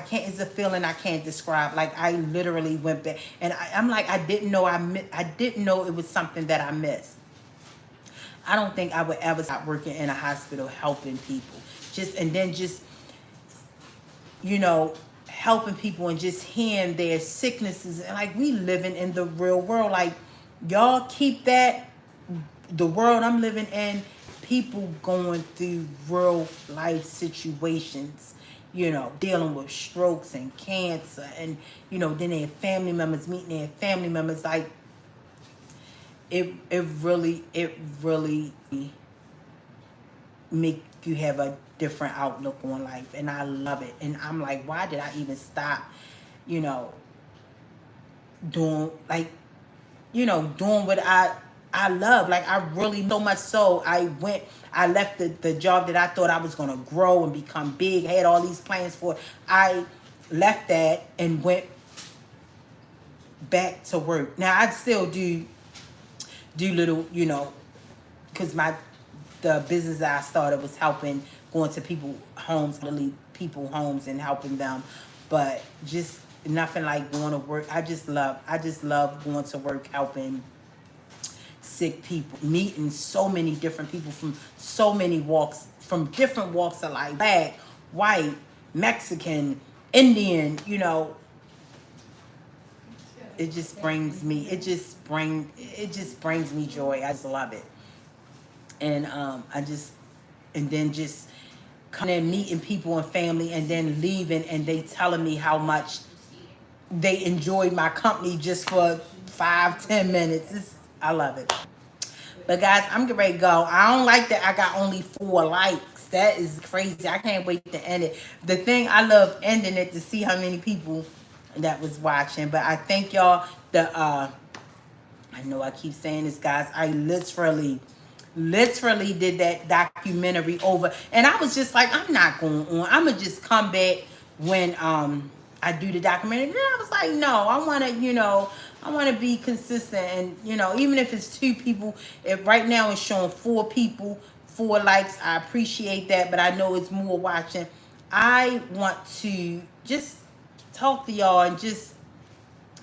can't, it's a feeling I can't describe. Like, I literally went back, and I'm like, I didn't know it was something that I missed. I don't think I would ever stop working in a hospital helping people. And then you know, helping people and just hearing their sicknesses. And like, we living in the real world. Like, y'all keep that, the world I'm living in, people going through real life situations, you know, dealing with strokes and cancer, and, you know, then their family members meeting their family members. Like, it really make you have a different outlook on life, and I love it. And I'm like, why did I even stop, you know, doing, like, you know, doing what I love. Like, I really, so much so, I left the job that I thought I was going to grow and become big, had all these plans for. I left that and went back to work. Now, I still do little, you know, because the business that I started was helping, going to people homes, really people homes, and helping them. But just nothing like going to work. I just love going to work, helping sick people, meeting so many different people from so many walks, from different walks of life, black, white, Mexican, Indian, you know. It just brings me joy. I just love it. And and then just coming and meeting people and family, and then leaving, and they telling me how much they enjoyed my company just for 5-10 minutes. I love it. But guys, I'm getting ready to go. I don't like that I got only 4 likes. That is crazy. I can't wait to end it. The thing, I love ending it to see how many people that was watching. But I thank y'all. I know I keep saying this, guys. I literally did that documentary over, and I was just like, I'm not going on. I'm gonna just come back when I do the documentary. And I was like, no, I want to, I want to be consistent, and even if it's 2 people, if right now it's showing 4 people, 4 likes, I appreciate that, but I know it's more watching. I want to just talk to y'all and just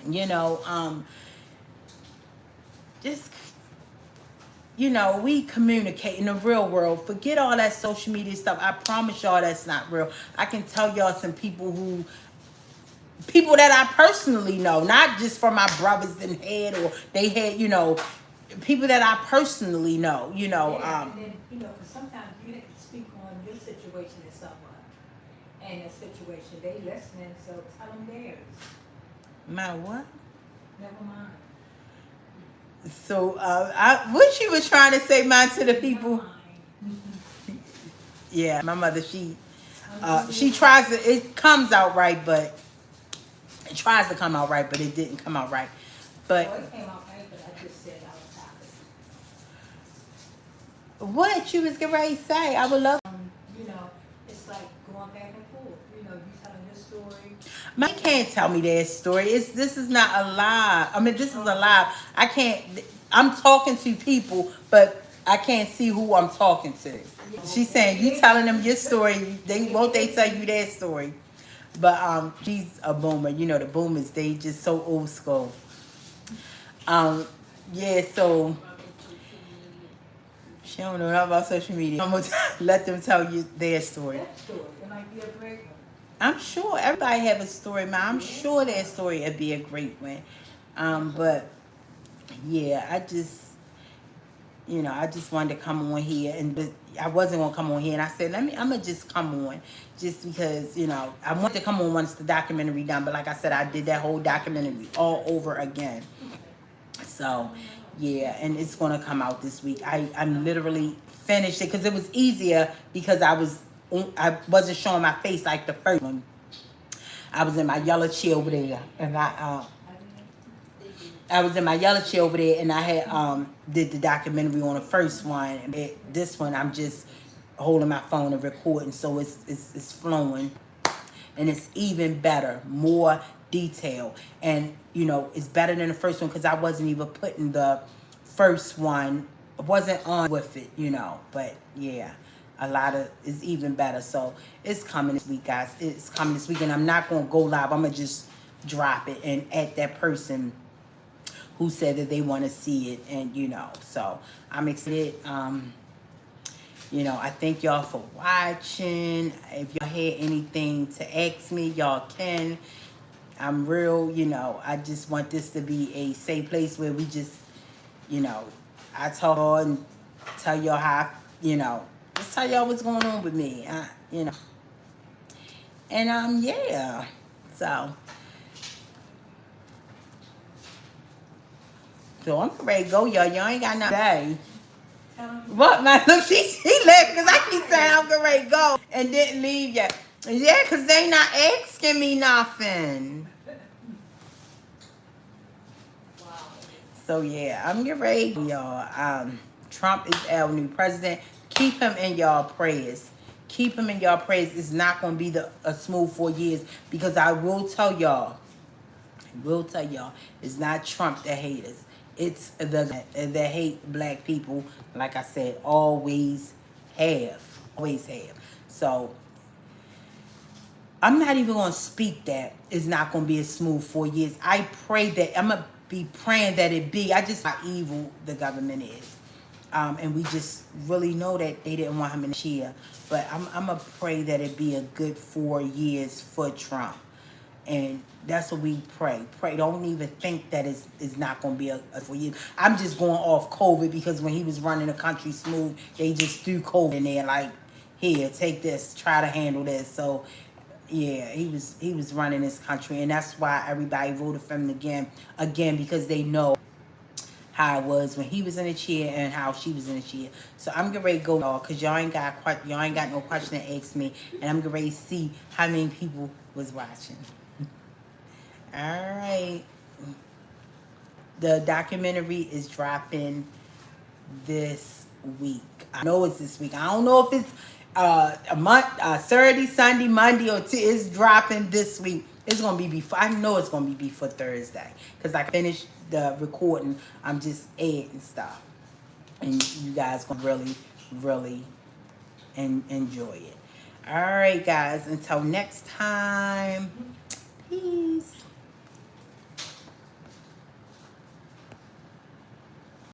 you know just we communicate in the real world. Forget all that social media stuff. I promise y'all that's not real. I can tell y'all some people that I personally know, not just from my brothers that had or they had, people that I personally know, Yeah, and then, 'cause sometimes you have to speak on your situation and someone, and a situation, they listening, so tell them theirs. My what? Never mind. So, what she was trying to say, mine to the people. Yeah, my mother, she tries to, it comes out right, but it tries to come out right, but it didn't come out right. But it came out right, but I just said our topic. what you was getting ready to say, I would love. It's like going back and forth. You telling your story. Man can't tell me their story. This is not a lie. I mean, this is a lie. I can't. I'm talking to people, but I can't see who I'm talking to. She's saying you telling them your story. They tell you their story. But she's a boomer. The boomers, they just so old school. Yeah. So she don't know nothing about social media. I'm gonna let them tell you their story. That story, it might be a great one. I'm sure everybody have a story, man. I'm sure their story would be a great one. But yeah, I just wanted to come on here, and I wasn't gonna come on here, and I said, I'm gonna just come on, just because I wanted to come on once the documentary done, but like I said, I did that whole documentary all over again. So yeah, and it's gonna come out this week. I'm literally finished it because it was easier because I wasn't showing my face like the first one. I was in my yellow chair over there, and I was in my yellow chair over there, and I had did the documentary on the first one. And this one, I'm just holding my phone and recording, so it's flowing, and it's even better, more detail, and it's better than the first one because I wasn't even putting the first one, wasn't on with it, But yeah, a lot of it's even better. So it's coming this week, guys. It's coming this week, and I'm not gonna go live. I'm gonna just drop it and at that person who said that they want to see it, and so I'm excited. I thank y'all for watching. If y'all had anything to ask me, y'all can. I'm real, I just want this to be a safe place where we just, I talk and tell y'all how, just tell y'all what's going on with me, and yeah, so I'm ready to go, y'all. Y'all ain't got nothing to say. What, man? Look, she left because I keep saying I'm ready to go and didn't leave yet. Yeah, because they not asking me nothing. So yeah, I'm getting ready, y'all. Trump is our new president. Keep him in y'all prayers. Keep him in y'all prayers. It's not going to be a smooth 4 years, because I will tell y'all, it's not Trump that hate us. It's that hate black people. Like I said, always have. So I'm not even going to speak that it's not going to be a smooth 4 years. I pray that, I'm going to be praying that it be. I just how evil the government is. And we just really know that they didn't want him in the chair. But I'm going to pray that it be a good 4 years for Trump. And that's what we pray. Don't even think that it's not going to be a 4 years. I'm just going off COVID, because when he was running the country smooth, they just threw COVID in there like, here, take this, try to handle this. So Yeah, he was running this country, and that's why everybody voted for him again, because they know how it was when he was in the chair and how she was in the chair. So I'm getting ready to go, y'all, because y'all ain't got no question to ask me, and I'm getting ready to see how many people was watching. All right, the documentary is dropping this week. I know it's this week. I don't know if it's a month, Saturday, Sunday, Monday, or it's dropping this week. It's gonna be before. I know it's gonna be before Thursday because I finished the recording. I'm just editing stuff, and you guys gonna really enjoy it. All right, guys. Until next time. Peace.